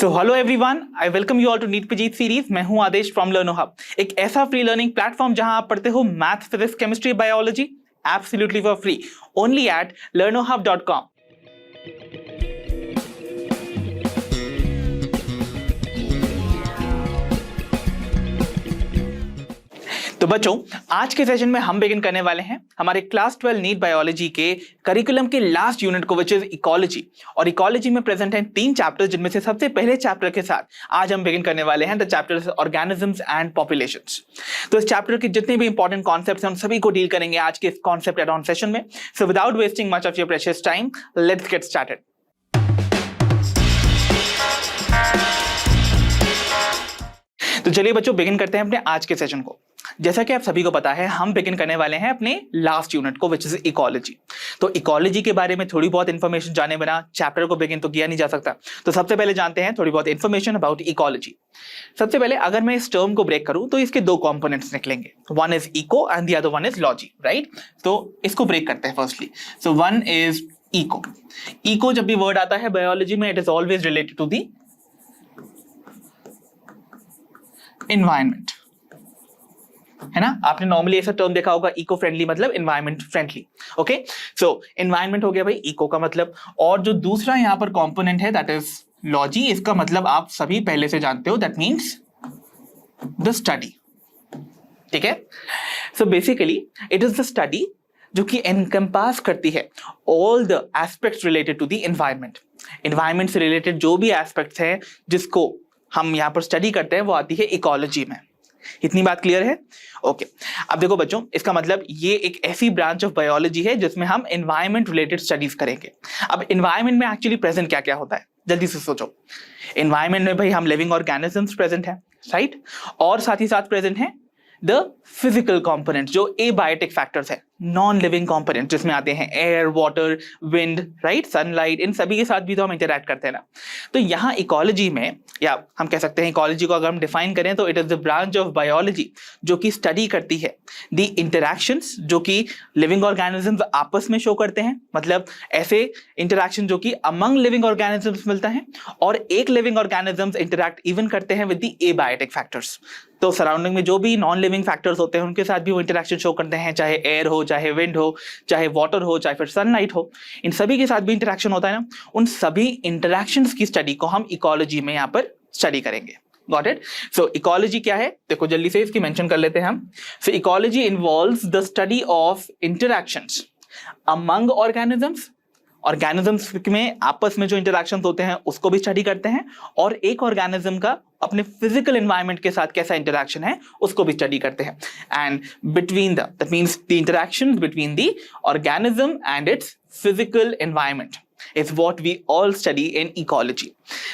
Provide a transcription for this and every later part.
So hello everyone, I welcome you all to NEET PG series. मैं हूं आदेश from लर्नो hub, एक ऐसा free learning platform जहां आप पढ़ते हो maths, physics, chemistry, biology absolutely for free, only at learnohub.com। तो बच्चों, आज के सेशन में हम बिगिन करने वाले हैं हमारे क्लास 12 नीट बायोलॉजी के करिकुलम के लास्ट यूनिट को, विच इज इकोलॉजी। और इकोलॉजी में प्रेजेंट हैं 3 चैप्टर्स, जिनमें से सबसे पहले चैप्टर के साथ आज हम बिगिन करने वाले हैं the chapter organisms and populations. तो इस चैप्टर के जितने भी इंपॉर्टेंट कॉन्सेप्ट्स हैं उन सभी को डील करेंगे आज के इस कॉन्सेप्ट एड-ऑन सेशन में। So without wasting much of your precious time, let's get started. तो चलिए बच्चों, बिगिन करते हैं अपने आज के सेशन को। जैसा कि आप सभी को पता है, हम बिगिन करने वाले हैं अपने लास्ट यूनिट को, विच इज इकोलॉजी। तो इकोलॉजी के बारे में थोड़ी बहुत इंफॉर्मेशन जाने बिना चैप्टर को बिगिन तो किया नहीं जा सकता। तो सबसे पहले जानते हैं थोड़ी बहुत इंफॉर्मेशन अबाउट इकोलॉजी। सबसे पहले अगर मैं इस टर्म को ब्रेक करूं तो इसके 2 कंपोनेंट्स निकलेंगे, one is eco and the other one is logy, right. तो इसको ब्रेक करते हैं firstly. So one is eco. Eco जब भी वर्ड आता है बायोलॉजी में, it is always related to the environment, है ना। आपने नॉर्मली ऐसा टर्म देखा होगा, इको फ्रेंडली मतलब environment friendly. Okay, so environment हो गया भाई इको का मतलब। और जो दूसरा यहां पर कंपोनेंट है दैट इज लॉजी। इसका मतलब आप सभी पहले से जानते हो, दैट मींस द स्टडी। ठीक है, so basically it is the study जो कि एनकम्पास करती है all the aspects related to the environment. Environment से रिलेटेड जो भी एस्पेक्ट्स हैं जिसको हम यहां पर स्टडी करते हैं वो आती है इकोलॉजी में। इतनी बात क्लियर है? ओके, अब देखो बच्चों, इसका मतलब ये एक ऐसी ब्रांच ऑफ बायोलॉजी है जिसमें हम एनवायरमेंट रिलेटेड स्टडीज करेंगे। अब एनवायरमेंट में एक्चुअली प्रेजेंट क्या क्या होता है, जल्दी से सोचो। एनवायरमेंट में भाई हम लिविंग ऑर्गेनिजम्स प्रेजेंट है, राइट। और साथ ही साथ प्रेजेंट है द फिजिकल कंपोनेंट जो एबायोटिक फैक्टर्स है, नॉन लिविंग कंपोनेंट जिसमें आते हैं air, water, wind, right, sunlight. इन सभी के साथ भी तो हम इंटरैक्ट करते हैं ना। तो यहाँ इकोलॉजी में, या हम कह सकते हैं इकोलॉजी को अगर हम डिफाइन करें तो it is the branch of biology जो कि स्टडी करती है द इंटरैक्शंस जो कि लिविंग ऑर्गेनिजम्स आपस में शो करते हैं, मतलब ऐसे इंटरैक्शन जो कि अमंग लिविंग ऑर्गेनिजम्स मिलता है, और एक लिविंग ऑर्गेनिजम्स इंटरैक्ट इवन करते हैं विद द एबायोटिक फैक्टर्स। तो सराउंडिंग में जो भी नॉन लिविंग फैक्टर्स होते हैं उनके साथ भी वो इंटरैक्शन शो करते हैं, चाहे एयर हो, चाहे विंड हो, चाहे वाटर हो, चाहे फिर सनलाइट हो। इन सभी के साथ भी इंटरैक्शन होता है ना। उन सभी इंटरैक्शंस की स्टडी को हम इकोलॉजी में यहाँ पर स्टडी करेंगे। Got it? सो इकोलॉजी क्या है, देखो जल्दी से इसकी मेंशन कर लेते हैं हम। सो ecology involves the study of interactions among organisms. Organisms में आपस में जो इंटरैक्शंस होते हैं उसको भी स्टडी करते हैं, और एक ऑर्गेनिज्म का अपने फिजिकल एनवायरनमेंट के साथ कैसा इंटरैक्शन है उसको भी स्टडी करते हैं। And between that means the interaction between the organism and it's physical environment is what we all study in ecology.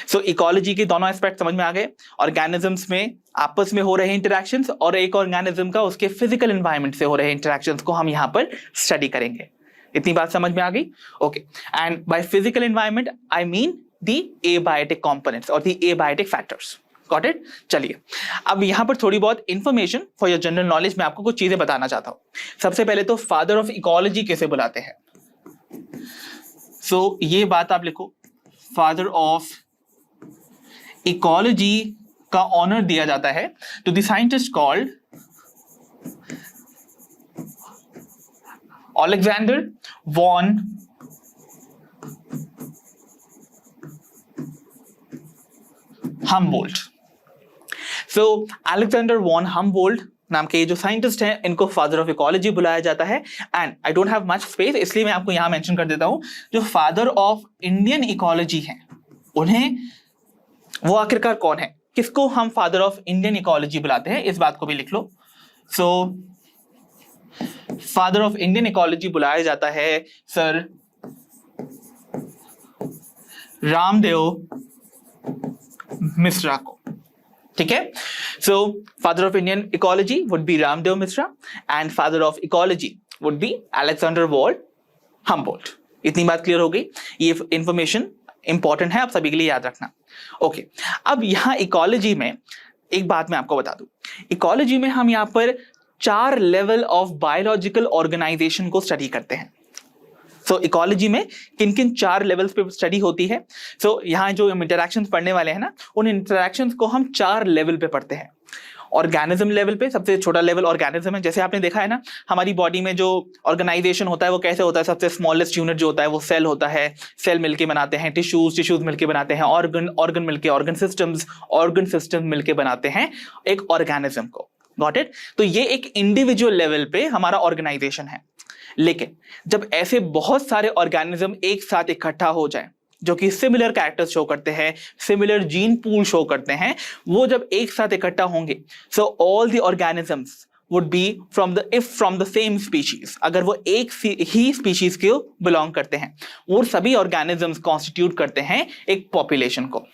So ecology के दोनों एस्पेक्ट समझ में आ गए। ऑर्गेनिजम्स में आपस में हो रहे इंटरैक्शंस और एक ऑर्गेनिज्म का उसके फिजिकल एनवायरनमेंट से हो रहे इंटरैक्शंस को हम यहाँ पर स्टडी करेंगे। इतनी बात समझ में आ गई? Okay, and by physical environment I mean the abiotic components और the abiotic factors. Got it? चलिए, अब यहाँ पर थोड़ी बहुत information for your general knowledge में आपको कुछ चीजें बताना चाहता हूँ। सबसे पहले तो फादर ऑफ इकोलॉजी कैसे बुलाते हैं, सो ये बात आप लिखो। फादर ऑफ इकोलॉजी का ऑनर दिया जाता है to the scientist called Alexander von Humboldt. So Alexander von Humboldt नाम के ये जो साइंटिस्ट हैं इनको फादर ऑफ इकोलॉजी बुलाया जाता है। And I don't have much space, इसलिए मैं आपको यहां मेंशन कर देता हूं, जो फादर ऑफ इंडियन इकोलॉजी हैं उन्हें, वो आखिरकार कौन है, किसको हम फादर ऑफ इंडियन इकोलॉजी बुलाते हैं, इस बात को भी लिख लो। So father of Indian ecology बुलाया जाता है सर रामदेव मिश्रा को। ठीक है, so father of Indian ecology would be Ramdev Mishra and father of ecology would be Alexander von Humboldt. इतनी बात क्लियर हो गई? ये इंफॉर्मेशन इंपॉर्टेंट है, आप सभी के लिए याद रखना। ओके, अब यहां इकोलॉजी में एक बात मैं आपको बता दूं। इकोलॉजी में हम यहां पर 4 लेवल ऑफ बायोलॉजिकल ऑर्गेनाइजेशन को स्टडी करते हैं। सो इकोलॉजी में किन किन 4 लेवल्स पे स्टडी होती है? सो यहाँ जो हम इंटरैक्शंस पढ़ने वाले हैं ना, उन इंटरैक्शंस को हम 4 लेवल पे पढ़ते हैं। ऑर्गेनिज्म लेवल पे सबसे छोटा लेवल ऑर्गेनिज्म है। जैसे आपने देखा है ना, हमारी बॉडी में जो ऑर्गेनाइजेशन होता है वो कैसे होता है? सबसे स्मॉलेस्ट यूनिट जो होता है वो सेल होता है। सेल मिलके बनाते हैं टिश्यूज मिलके बनाते हैं ऑर्गन मिलके, ऑर्गन सिस्टम मिलके बनाते हैं एक ऑर्गेनिज्म को। Got it? तो ये एक इंडिविजुअल लेवल पे हमारा ऑर्गेनाइजेशन है। लेकिन जब ऐसे बहुत सारे ऑर्गेनिज्म एक साथ इकट्ठा हो जाए जो कि सिमिलर कैरेक्टर्स शो करते हैं, सिमिलर जीन पूल शो करते हैं, वो जब एक साथ इकट्ठा होंगे, so all the organisms would be from the same species, अगर वो एक ही स्पीशीज को बिलोंग करते हैं, वो सभी ऑर्गेनिजम्स कॉन्स्टिट्यूट करते हैं एक पॉपुलेशन को।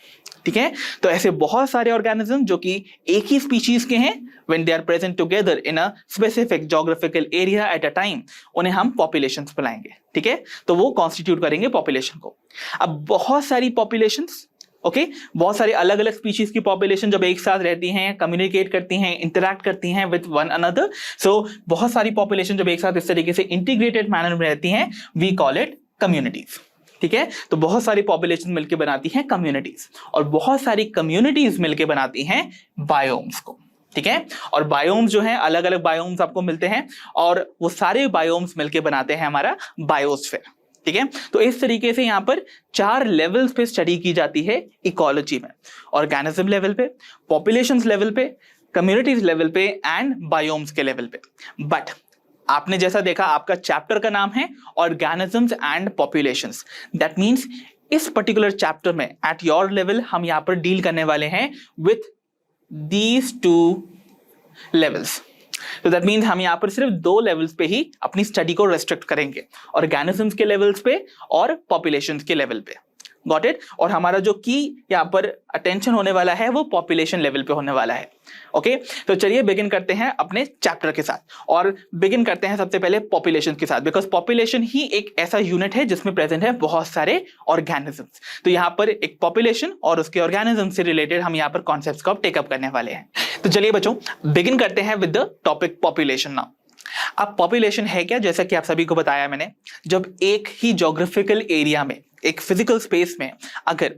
ठीक है? तो ऐसे बहुत सारे ऑर्गेनिज्म जो कि एक ही स्पीशीज के हैं, when they are present together in a specific geographical area at a time, उन्हें हम populations बुलाएंगे। ठीक है? तो वो constitute करेंगे population को। अब बहुत सारी populations, ओके, बहुत सारे अलग अलग स्पीशीज की पॉपुलेशन जब एक साथ रहती हैं, कम्युनिकेट करती हैं, इंटरैक्ट करती हैं विद वन अनदर, सो बहुत सारी पॉपुलेशन जब एक साथ इस तरीके से इंटीग्रेटेड मैनर में रहती हैं, वी कॉल इट कम्युनिटीज। ठीक है? तो बहुत सारी पॉपुलेशन मिलकर बनाती हैं कम्युनिटीज, और बहुत सारी कम्युनिटीज मिलकर बनाती हैं बायोम्स को। ठीक है? और बायोम्स जो हैं, अलग अलग बायोम्स आपको मिलते हैं, और वो सारे बायोम्स मिलकर बनाते हैं हमारा बायोस्फीयर। ठीक है? तो इस तरीके से यहाँ पर 4 लेवल्स पे स्टडी की जाती है इकोलॉजी में, ऑर्गेनिज्म लेवल पे, पॉपुलेशंस लेवल पे, कम्युनिटीज लेवल पे एंड बायोम्स के लेवल पे। बट आपने जैसा देखा, आपका चैप्टर का नाम है organisms and populations. That means इस पर्टिकुलर चैप्टर में एट योर लेवल हम यहाँ पर डील करने वाले हैं विथ दीज 2 लेवल्स। तो दैट मीन्स हम यहाँ पर सिर्फ 2 लेवल्स पे ही अपनी स्टडी को रेस्ट्रिक्ट करेंगे, ऑर्गेनिजम्स के लेवल्स पे और पॉपुलेशंस के लेवल पे। Got it? और हमारा जो की यहाँ पर अटेंशन होने वाला है वो पॉपुलेशन लेवल पे होने वाला है। ओके, तो चलिए बिगिन करते हैं अपने चैप्टर के साथ, और बिगिन करते हैं सबसे पहले पॉपुलेशन के साथ, बिकॉज पॉपुलेशन ही एक ऐसा यूनिट है जिसमें प्रेजेंट है बहुत सारे ऑर्गेनिजम्स। तो यहाँ पर एक पॉपुलेशन और उसके ऑर्गेनिज्म से रिलेटेड हम यहाँ पर कॉन्सेप्ट्स को टेकअप करने वाले हैं। तो चलिए बच्चों, बिगिन करते हैं with the topic population now. अब पॉपुलेशन है क्या? जैसा कि आप सभी को बताया मैंने, जब एक ही ज्योग्राफिकल एरिया में, एक फिजिकल स्पेस में अगर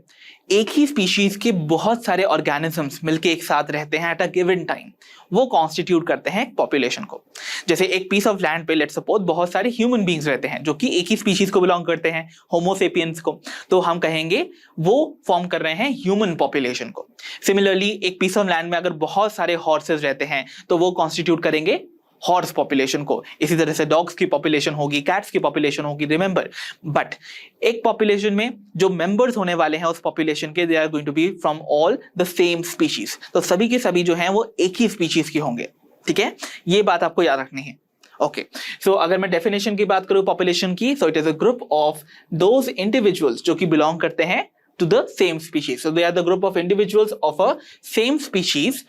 एक ही स्पीशीज के बहुत सारे ऑर्गेनिजम्स मिलके एक साथ रहते हैं एट अ गिवन टाइम, वो कॉन्स्टिट्यूट करते हैं पॉपुलेशन को। जैसे एक पीस ऑफ लैंड पे लेट्स सपोज बहुत सारे ह्यूमन बींग्स रहते हैं जो कि एक ही स्पीशीज को बिलोंग करते हैं, होमो सेपियंस को, तो हम कहेंगे वो फॉर्म कर रहे हैं ह्यूमन पॉपुलेशन को। सिमिलरली एक पीस ऑफ लैंड में अगर बहुत सारे हॉर्सेस रहते हैं तो वो कॉन्स्टिट्यूट करेंगे हॉर्स पॉपुलेशन को। इसी तरह से डॉग्स की पॉपुलेशन होगी, कैट्स की पॉपुलेशन होगी, रिमेंबर। बट एक पॉपुलेशन में जो मेंबर्स होने वाले हैं उस पॉपुलेशन के, they are going to be from all the same species. तो सभी के सभी जो हैं वो एक ही स्पीशीज के होंगे। ठीक है? ये बात आपको याद रखनी है। ओके, सो अगर मैं डेफिनेशन की बात करूं पॉपुलेशन की, so it is a group of those individuals जो कि बिलोंग करते हैं to the same species. So they are the group of individuals of a same species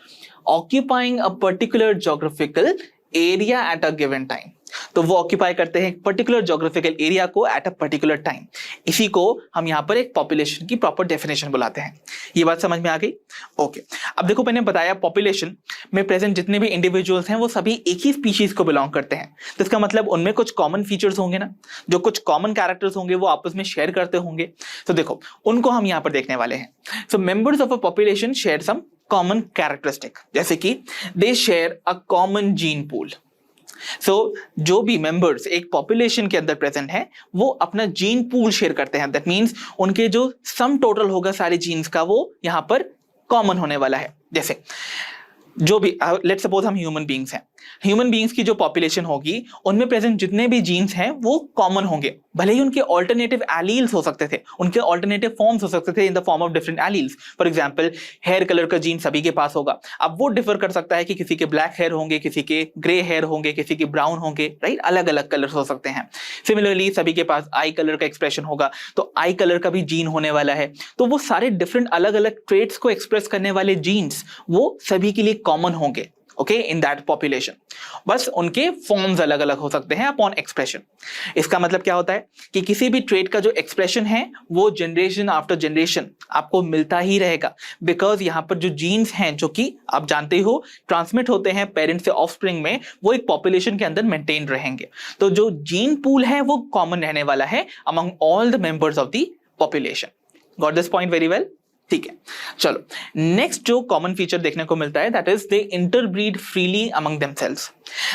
occupying a particular geographical area at a given time. तो वो occupy करते हैं एक particular geographical area को एट अ पर्टिकुलर टाइम। इसी को हम यहाँ पर एक पॉपुलेशन की प्रॉपर डेफिनेशन बुलाते हैं। ये बात समझ में आ गई? ओके, अब देखो मैंने बताया पॉपुलेशन में प्रेजेंट जितने भी इंडिविजुअल्स हैं वो सभी एक ही स्पीशीज को बिलोंग करते हैं। तो इसका मतलब उनमें कुछ कॉमन फीचर्स होंगे ना, जो कुछ कॉमन कैरेक्टर्स होंगे वो आपस में शेयर करते होंगे। तो देखो उनको हम यहाँ पर देखने वाले हैं। So members of a population share some common characteristic, जैसे कि they share a common gene pool. So जो भी मेंबर्स एक पॉपुलेशन के अंदर प्रेजेंट है वो अपना जीन पूल शेयर करते हैं। दैट मींस उनके जो सम टोटल होगा सारे जीन्स का वो यहाँ पर कॉमन होने वाला है। जैसे जो भी लेट्स सपोज हम ह्यूमन बींग्स हैं, ह्यूमन बींग्स की जो पॉपुलेशन होगी उनमें प्रेजेंट जितने भी जीन्स हैं वो कॉमन होंगे। भले ही उनके ऑल्टरनेटिव एलील्स हो सकते थे, उनके ऑल्टरनेटिव फॉर्म्स हो सकते थे in the form of different alleles. For example hair colour का जीन सभी के पास होगा, अब वो डिफर कर सकता है कि किसी के ब्लैक हेयर होंगे, किसी के ग्रे हेयर होंगे, किसी के ब्राउन होंगे, राइट? अलग अलग कलर्स हो सकते हैं। सिमिलरली सभी के पास आई कलर का एक्सप्रेशन होगा तो आई कलर का भी जीन होने वाला है। तो वो सारे डिफरेंट अलग अलग ट्रेट्स को एक्सप्रेस करने वाले जीन्स वो सभी के लिए कॉमन होंगे। Okay, in that population. बस उनके फॉर्म्स अलग अलग हो सकते हैं अपॉन एक्सप्रेशन। इसका मतलब क्या होता है कि किसी भी ट्रेट का जो एक्सप्रेशन है वो जनरेशन आफ्टर जनरेशन आपको मिलता ही रहेगा, बिकॉज यहाँ पर जो जीन्स हैं जो कि आप जानते हो ट्रांसमिट होते हैं पेरेंट से ऑफस्प्रिंग में, वो एक पॉपुलेशन के अंदर मेंटेन रहेंगे। तो जो जीन पूल है वो कॉमन रहने वाला है among all the members of the population. Got this point very well? ठीक है, चलो नेक्स्ट जो कॉमन फीचर देखने को मिलता है that is they interbreed freely among themselves.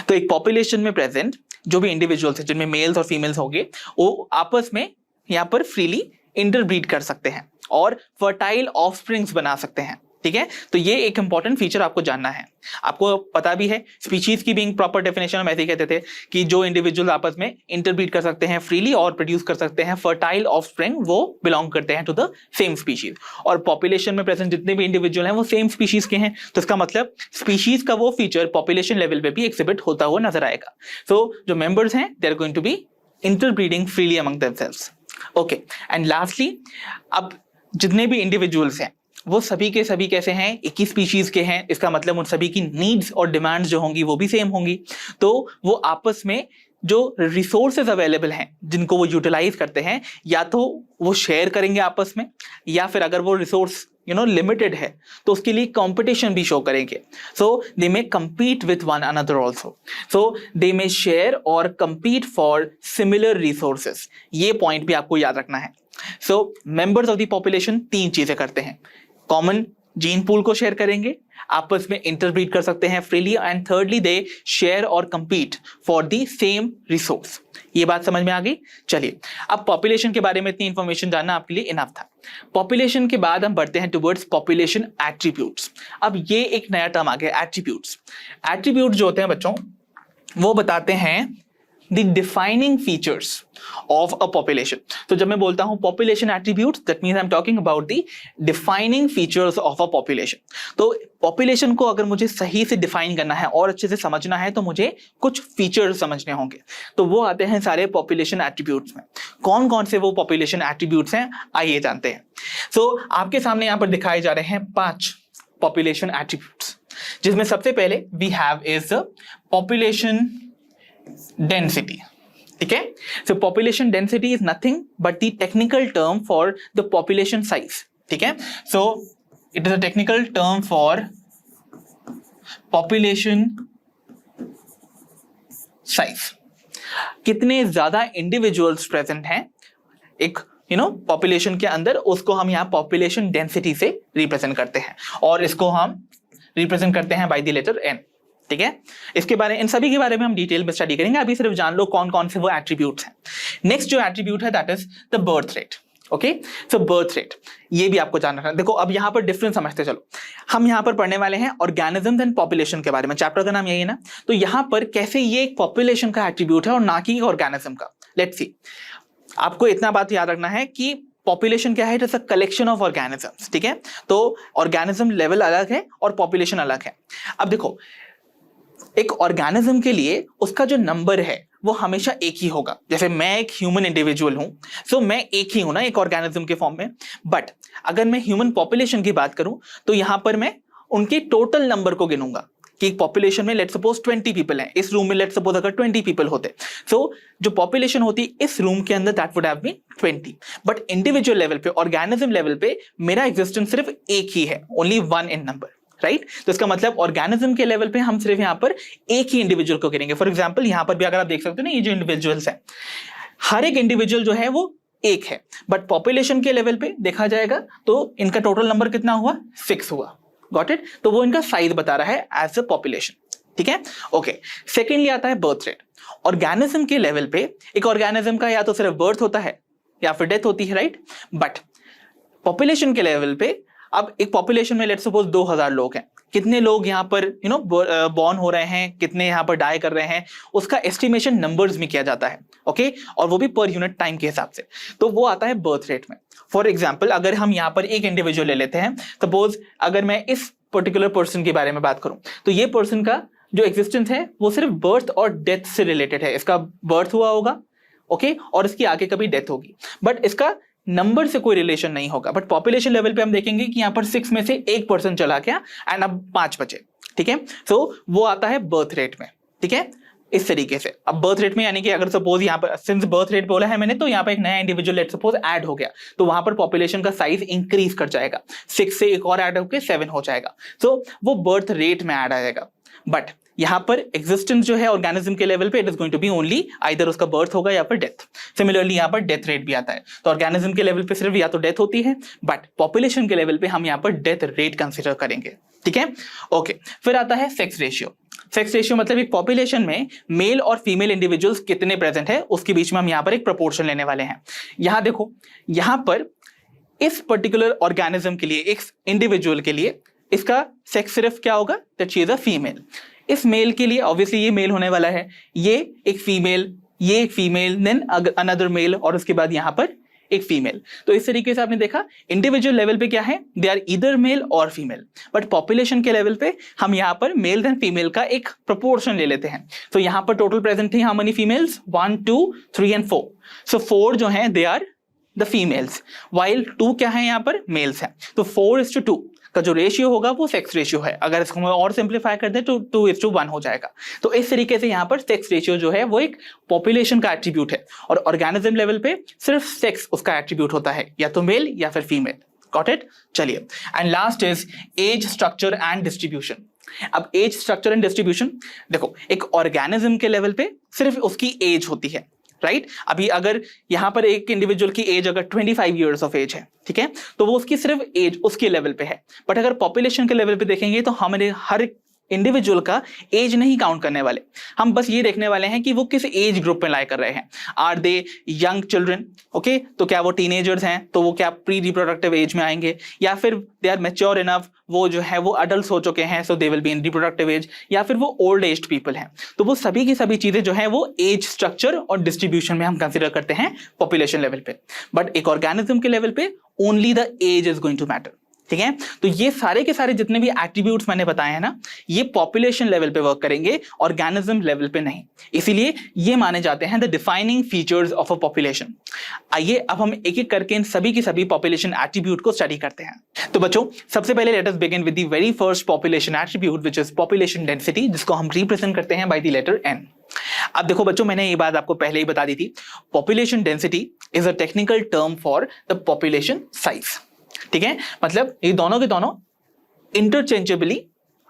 तो एक पॉपुलेशन में प्रेजेंट जो भी इंडिविजुअल्स हैं जिनमें मेल्स और फीमेल्स होंगे वो आपस में यहाँ पर फ्रीली इंटरब्रीड कर सकते हैं और फर्टाइल ऑफस्प्रिंग्स बना सकते हैं। ठीक है, तो ये एक इंपॉर्टेंट फीचर आपको जानना है। आपको पता भी है स्पीशीज की बीइंग प्रॉपर डेफिनेशन हम ऐसे ही कहते थे कि जो इंडिविजुअल आपस में इंटरब्रीड कर सकते हैं फ्रीली और प्रोड्यूस कर सकते हैं फर्टाइल ऑफस्प्रिंग, वो बिलोंग करते हैं टू द सेम स्पीशीज। और पॉपुलेशन में प्रेजेंट जितने भी इंडिविजुअल हैं वो सेम स्पीशीज के हैं, तो इसका मतलब स्पीशीज का वो फीचर पॉपुलेशन लेवल पे भी एक्सिबिट होता हुआ नजर आएगा। सो जो मेंबर्स हैं they are going to be interbreeding freely among themselves. Okay, and lastly अब जितने भी इंडिविजुअल्स हैं वो सभी के सभी कैसे हैं, एक ही स्पीशीज के हैं। इसका मतलब उन सभी की नीड्स और डिमांड्स जो होंगी वो भी सेम होंगी। तो वो आपस में जो रिसोर्सेज अवेलेबल हैं जिनको वो यूटिलाइज करते हैं या तो वो शेयर करेंगे आपस में, या फिर अगर वो रिसोर्स लिमिटेड है तो उसके लिए कंपटीशन भी शो करेंगे। सो दे मे compete with one another also, so they may share और compete for similar resources। ये पॉइंट भी आपको याद रखना है। सो मेंबर्स ऑफ द पॉपुलेशन तीन चीजें करते हैं, कॉमन जीन पूल को शेयर करेंगे, आपस में इंटरब्रीड कर सकते हैं freely, and thirdly they share और compete for the same resource. ये बात समझ में आ गई? चलिए अब पॉपुलेशन के बारे में इतनी इंफॉर्मेशन जानना आपके लिए इनफ था। पॉपुलेशन के बाद हम बढ़ते हैं टुवर्ड्स पॉपुलेशन एट्रीब्यूट्स। अब ये एक नया टर्म आ गया, एट्रीब्यूट्स। एट्रीब्यूट्स जो होते हैं बच्चों वो बताते हैं the defining features of a population। तो जब मैं बोलता हूं population attributes, that means I'm talking about the defining features of a population। तो population को अगर मुझे सही से define करना है और अच्छे से समझना है तो मुझे कुछ features समझने होंगे, तो वो आते हैं सारे population attributes में। कौन कौन से वो population attributes हैं आइए जानते हैं। So आपके सामने यहां पर दिखाए जा रहे हैं 5 population attributes, जिसमें सबसे पहले we have is population density। ठीक है, so population density is nothing but the technical term for the population size। ठीक है, so it is a technical term for population size। कितने ज्यादा इंडिविजुअल्स प्रेजेंट हैं एक पॉपुलेशन के अंदर, उसको हम यहाँ पॉपुलेशन डेंसिटी से रिप्रेजेंट करते हैं, और इसको हम रिप्रेजेंट करते हैं बाय द लेटर n। ठीक है, इसके बारे इन सभी के बारे में हम डिटेल में स्टडी करेंगे, अभी सिर्फ जान लो कौन कौन से वो एट्रीब्यूट्स हैं। नेक्स्ट जो एट्रीब्यूट है that is the birth rate. Okay, so birth rate ये भी आपको जानना है। देखो अब यहाँ पर डिफरेंस समझते चलो। हम यहाँ पर पढ़ने वाले हैं ऑर्गेनिजम्स एंड पॉपुलेशन के बारे में, चैप्टर का नाम यही है ना। तो यहाँ पर कैसे ये एक पॉपुलेशन का एट्रीब्यूट है और ना कि ऑर्गेनिज्म का। लेट्स सी, आपको इतना बात याद रखना है कि पॉपुलेशन क्या है, it is a collection of organisms. ठीक है, तो ऑर्गेनिज्म लेवल अलग है और पॉपुलेशन अलग है। अब देखो एक ऑर्गेनिज्म के लिए उसका जो नंबर है वो हमेशा एक ही होगा। जैसे मैं एक ह्यूमन इंडिविजुअल हूं, सो मैं एक ही हूं ना एक ऑर्गेनिज्म के फॉर्म में। बट अगर मैं ह्यूमन पॉपुलेशन की बात करूं तो यहां पर मैं उनके टोटल नंबर को गिनूंगा कि एक पॉपुलेशन में लेट्स सपोज 20 पीपल हैं, इस रूम में लेट्स सपोज अगर 20 पीपल होते, सो जो पॉपुलेशन होती इस रूम के अंदर that would have been 20। But individual level पे, ऑर्गेनिज्म लेवल पे मेरा एग्जिस्टेंस सिर्फ एक ही है, ओनली 1 इन नंबर, राइट। तो इसका मतलब ऑर्गेनिज्म के लेवल पे हम सिर्फ यहाँ पर एक ही इंडिविजुअल को गिनेंगे। फॉर एग्जांपल यहाँ पर भी अगर आप देख सकते हो ना, ये जो इंडिविजुअल्स हैं हर एक इंडिविजुअल जो है वो एक है, बट पॉपुलेशन के लेवल पे देखा जाएगा तो इनका टोटल नंबर कितना हुआ, 6 हुआ। Got it? तो वो इनका साइज बता रहा है एज अ पॉपुलेशन। ठीक है, ओके। सेकेंडली आता है बर्थ रेट। ऑर्गेनिज्म के लेवल पे एक ऑर्गेनिज्म का या तो सिर्फ बर्थ होता है या फिर डेथ होती है, राइट। बट पॉपुलेशन के लेवल पे अब एक पॉपुलेशन में लेट्स सपोज 2000 लोग हैं, कितने लोग यहाँ पर बॉर्न हो रहे हैं, कितने यहाँ पर डाई कर रहे हैं, उसका एस्टिमेशन नंबर्स में किया जाता है। ओके, और वो भी पर यूनिट टाइम के हिसाब से, तो वो आता है बर्थ रेट में। फॉर एग्जाम्पल अगर हम यहाँ पर एक इंडिविजुअल ले लेते हैं, सपोज अगर मैं इस पर्टिकुलर पर्सन के बारे में बात करूं तो ये पर्सन का जो एग्जिस्टेंस है वो सिर्फ बर्थ और डेथ से रिलेटेड है। इसका बर्थ हुआ होगा, ओके, और इसकी आगे कभी डेथ होगी, बट इसका नंबर से कोई रिलेशन नहीं होगा। बट पॉपुलेशन लेवल पे हम देखेंगे कि यहाँ पर 6 में से 1 पर्सन चला गया एंड अब 5 बचे, ठीक है। सो वो आता है बर्थ रेट में, ठीक है, इस तरीके से। अब बर्थ रेट में यानी कि अगर सपोज यहाँ पर सिंस बर्थ रेट बोला है मैंने, तो यहाँ पर एक नया इंडिविजुअल लेट सपोज ऐड हो गया, तो वहां पर पॉपुलेशन का साइज इंक्रीज कर जाएगा, 6 से एक और ऐड होकर 7 हो जाएगा, तो वो बर्थ रेट में ऐड आ जाएगा। बट यहाँ पर एग्जिस्टेंस जो है ऑर्गेनिज्म के लेवल पे it is going to be only either उसका बर्थ होगा या फिर डेथ। सिमिलरली यहाँ पर डेथ रेट भी आता है, तो ऑर्गेनिज्म के लेवल पे सिर्फ या तो डेथ होती है, बट पॉपुलेशन के लेवल पे हम यहाँ पर डेथ रेट कंसिडर करेंगे, ठीक है। ओके, फिर आता है सेक्स रेशियो। सेक्स रेशियो मतलब एक पॉपुलेशन में मेल और फीमेल इंडिविजुअल्स कितने प्रेजेंट है उसके बीच में हम यहाँ पर एक प्रोपोर्शन लेने वाले हैं। यहाँ देखो, यहाँ पर इस पर्टिकुलर ऑर्गेनिज्म के लिए, एक इंडिविजुअल के लिए इसका सेक्स सिर्फ क्या होगा, that she is a female. इस मेल के लिए ऑब्वियसली ये मेल होने वाला है, ये एक फीमेल, ये एक फीमेल, देन अनदर मेल, और उसके बाद यहाँ पर एक फीमेल। तो इस तरीके से आपने देखा इंडिविजुअल लेवल पे क्या है, दे आर ईदर मेल और फीमेल, बट पॉपुलेशन के लेवल पे हम यहाँ पर मेल देन फीमेल का एक प्रोपोर्शन ले लेते हैं। तो यहाँ पर टोटल प्रेजेंट थे how many females, 1 2 3 and 4। So 4 जो है they are the females, while 2 क्या है यहाँ पर मेल्स है। तो 4:2 का जो रेशियो होगा वो सेक्स रेशियो है। अगर इसको हम और सिंप्लीफाई कर दे तो 2:1 हो जाएगा। तो इस तरीके से यहाँ पर सेक्स रेशियो जो है वो एक पॉपुलेशन का एट्रीब्यूट है, और ऑर्गेनिज्म लेवल पे सिर्फ सेक्स उसका एट्रीब्यूट होता है, या तो मेल या फिर फीमेल। Got it? चलिए, and last is age, structure and distribution. अब एज, स्ट्रक्चर एंड डिस्ट्रीब्यूशन, देखो एक ऑर्गेनिज्म के लेवल पे सिर्फ उसकी एज होती है, राइट। अभी अगर यहाँ पर एक इंडिविजुअल की एज अगर 25 ईयर्स ऑफ एज है, ठीक है, तो वो उसकी सिर्फ एज उसके लेवल पे है। बट अगर पॉपुलेशन के लेवल पे देखेंगे तो हमारे हर इंडिविजुअल का एज नहीं काउंट करने वाले, हम बस ये देखने वाले हैं कि वो किस एज ग्रुप में लाई कर रहे हैं। Are they young children, okay, तो क्या वो टीनेजर्स हैं, तो वो क्या प्री रिप्रोडक्टिव एज में आएंगे, या फिर दे आर मैच्योर इनफ, वो जो है वो अडल्ट हो चुके हैं, so they will be in reproductive age, या फिर वो ओल्ड एज्ड पीपल हैं। तो वो सभी की सभी चीजें जो है वो एज, स्ट्रक्चर और डिस्ट्रीब्यूशन में हम कंसिडर करते हैं पॉपुलेशन लेवल पे। बट एक ऑर्गेनिज्म के लेवल पे only the age is going to matter, ठीक है। तो ये सारे के सारे जितने भी एट्रीब्यूट्स मैंने बताए हैं ना, ये पॉपुलेशन लेवल पे वर्क करेंगे, ऑर्गेनिज्म लेवल पे नहीं। इसीलिए ये माने जाते हैं the defining features of a population. आइए अब हम एक एक करके इन सभी की सभी पॉपुलेशन एट्रीब्यूट को स्टडी करते हैं। तो बच्चों, सबसे पहले let us begin with the very first population attribute which is population density, जिसको हम रिप्रेजेंट करते हैं बाय द लेटर एन। अब देखो बच्चों, मैंने ये बात आपको पहले ही बता दी थी, population density is a technical term for the population size, ठीक है। मतलब ये दोनों के दोनों इंटरचेंजेबली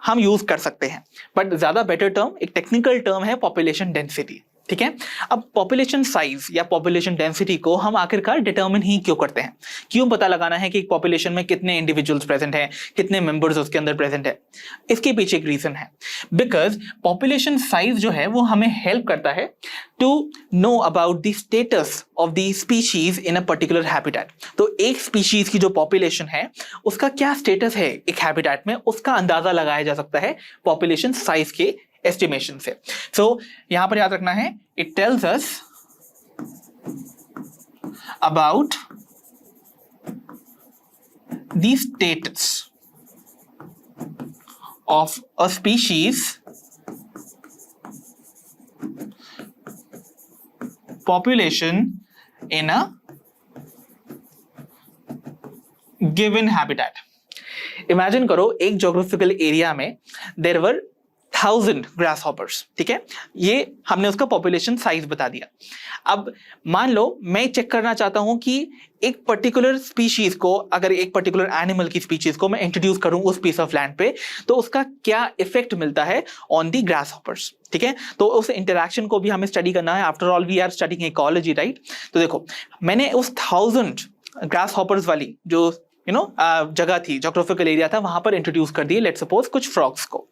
हम यूज कर सकते हैं, बट ज्यादा बेटर टर्म, एक टेक्निकल टर्म है पॉपुलेशन डेंसिटी, ठीक है। अब पॉपुलेशन साइज या पॉपुलेशन डेंसिटी को हम आखिरकार डिटरमिन ही क्यों करते हैं, क्यों पता लगाना है कि एक पॉपुलेशन में कितने इंडिविजुअल्स प्रेजेंट हैं, कितने मेंबर्स उसके अंदर प्रेजेंट है। इसके पीछे एक रीजन है, बिकॉज पॉपुलेशन साइज जो है वो हमें हेल्प करता है to know about the status of the species in a particular habitat. तो एक स्पीशीज की जो पॉपुलेशन है उसका क्या स्टेटस है एक हैबिटेट में, उसका अंदाजा लगाया जा सकता है पॉपुलेशन साइज के एस्टिमेशन से। सो यहां पर याद रखना है, it tells us about the status of a species population in a given habitat. Imagine करो एक geographical एरिया में there were 1000 grasshoppers, ठीक है, ये हमने उसका पॉपुलेशन साइज बता दिया। अब मान लो मैं चेक करना चाहता हूं कि एक पर्टिकुलर स्पीशीज को, अगर एक पर्टिकुलर एनिमल की स्पीशीज को मैं इंट्रोड्यूस करूं उस पीस ऑफ लैंड पे, तो उसका क्या इफेक्ट मिलता है ऑन दी ग्रासहॉपर्स, ठीक है। तो उस इंटरेक्शन को भी हमें स्टडी करना है, after all we are studying ecology, right. तो देखो, मैंने उस 1000 ग्रासहॉपर्स वाली जो जगह थी, जोग्राफिकल एरिया था, वहां पर इंट्रोड्यूस कर दिए लेट्स सपोज कुछ फ्रॉग्स को।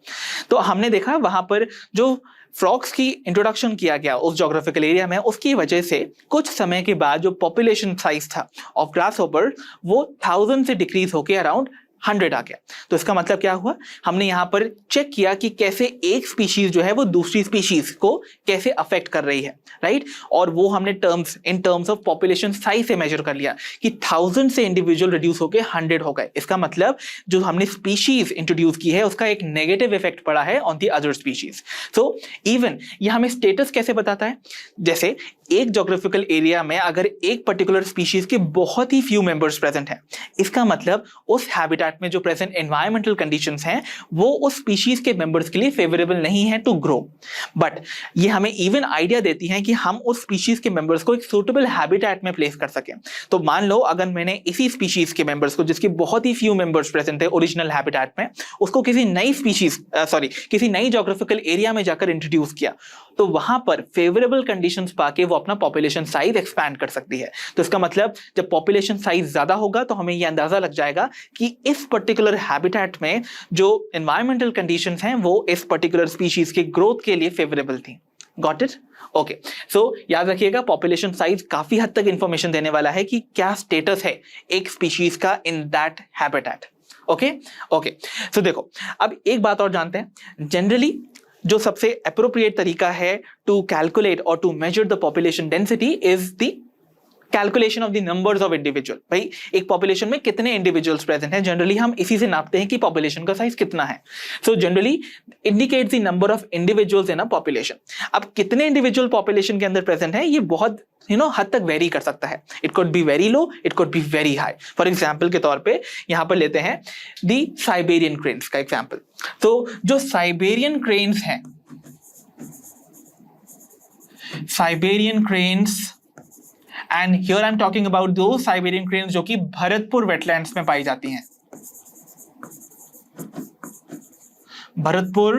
तो हमने देखा वहां पर जो फ्रॉग्स की इंट्रोडक्शन किया गया उस जोग्राफिकल एरिया में, उसकी वजह से कुछ समय के बाद जो पॉपुलेशन साइज था ऑफ ग्रासहॉपर वो 1000 से डिक्रीज होकर अराउंड 100 आ गया। तो इसका मतलब क्या हुआ, हमने यहाँ पर चेक किया कि कैसे एक स्पीशीज जो है वो दूसरी स्पीशीज को कैसे अफेक्ट कर रही है, राइट। और वो हमने इन टर्म्स ऑफ पॉपुलेशन साइज से मेजर कर लिया कि 1000 से इंडिविजुअल रिड्यूस होकर 100 हो गए। इसका मतलब जो हमने स्पीशीज इंट्रोड्यूस की है उसका एक नेगेटिव इफेक्ट पड़ा है on the other species. So even ये हमें स्टेटस कैसे बताता है, जैसे एक जोग्राफिकल एरिया में अगर एक पर्टिकुलर स्पीशीज के बहुत ही फ्यू मेंबर्स प्रेजेंट हैं, इसका मतलब उस हैबिटेट में जो प्रेजेंट एनवायरमेंटल कंडीशंस हैं वो उस स्पीशीज के मेंबर्स के लिए फेवरेबल नहीं है टू ग्रो। बट ये हमें इवन आइडिया देती है कि हम उस स्पीशीज के मेंबर्स को एक सूटेबल हैबिटेट में प्लेस कर सकें। तो मान लो अगर मैंने इसी स्पीशीज के मेंबर्स को, जिसकी बहुत ही फ्यू मेंबर्स प्रेजेंट है ओरिजिनल हैबिटेट में, उसको किसी नई स्पीशीज किसी नई जोग्राफिकल एरिया में जाकर इंट्रोड्यूस किया, तो वहां पर फेवरेबल कंडीशंस पाके वो अपना पॉपुलेशन साइज एक्सपैंड कर सकती है। तो इसका मतलब जब पॉपुलेशन साइज ज्यादा होगा तो हमें यह अंदाजा लग जाएगा कि इस पर्टिकुलर हैबिटेट में जो एनवायरमेंटल कंडीशंस हैं वो इस पर्टिकुलर स्पीशीज के ग्रोथ के लिए फेवरेबल थी। Got it? ओके, सो याद रखिएगा पॉपुलेशन साइज काफी हद तक इंफॉर्मेशन देने वाला है कि क्या स्टेटस है एक स्पीशीज का इन दैट हैबिटेट। ओके, सो देखो अब एक बात और जानते हैं। जनरली जो सबसे अप्रोप्रिएट तरीका है टू कैलकुलेट और to measure the population density is the calculation of the numbers of individual. भाई एक पॉपुलेशन में कितने इंडिविजुअल्स प्रेजेंट हैं, जनरली हम इसी से नापते हैं कि पॉपुलेशन का साइज कितना है। So generally indicates the number of individuals in a population. अब कितने इंडिविजुअल पॉपुलेशन के अंदर प्रेजेंट है ये बहुत हद तक वेरी कर सकता है। It could be very low, it could be very high. For example के तौर पे यहां पर लेते हैं दी साइबेरियन क्रेन्स का एग्जाम्पल। तो जो साइबेरियन क्रेन्स हैं, Siberian cranes, and here I am talking about दो साइबेरियन क्रेन्स जो कि भरतपुर वेटलैंड्स में पाई जाती हैं। भरतपुर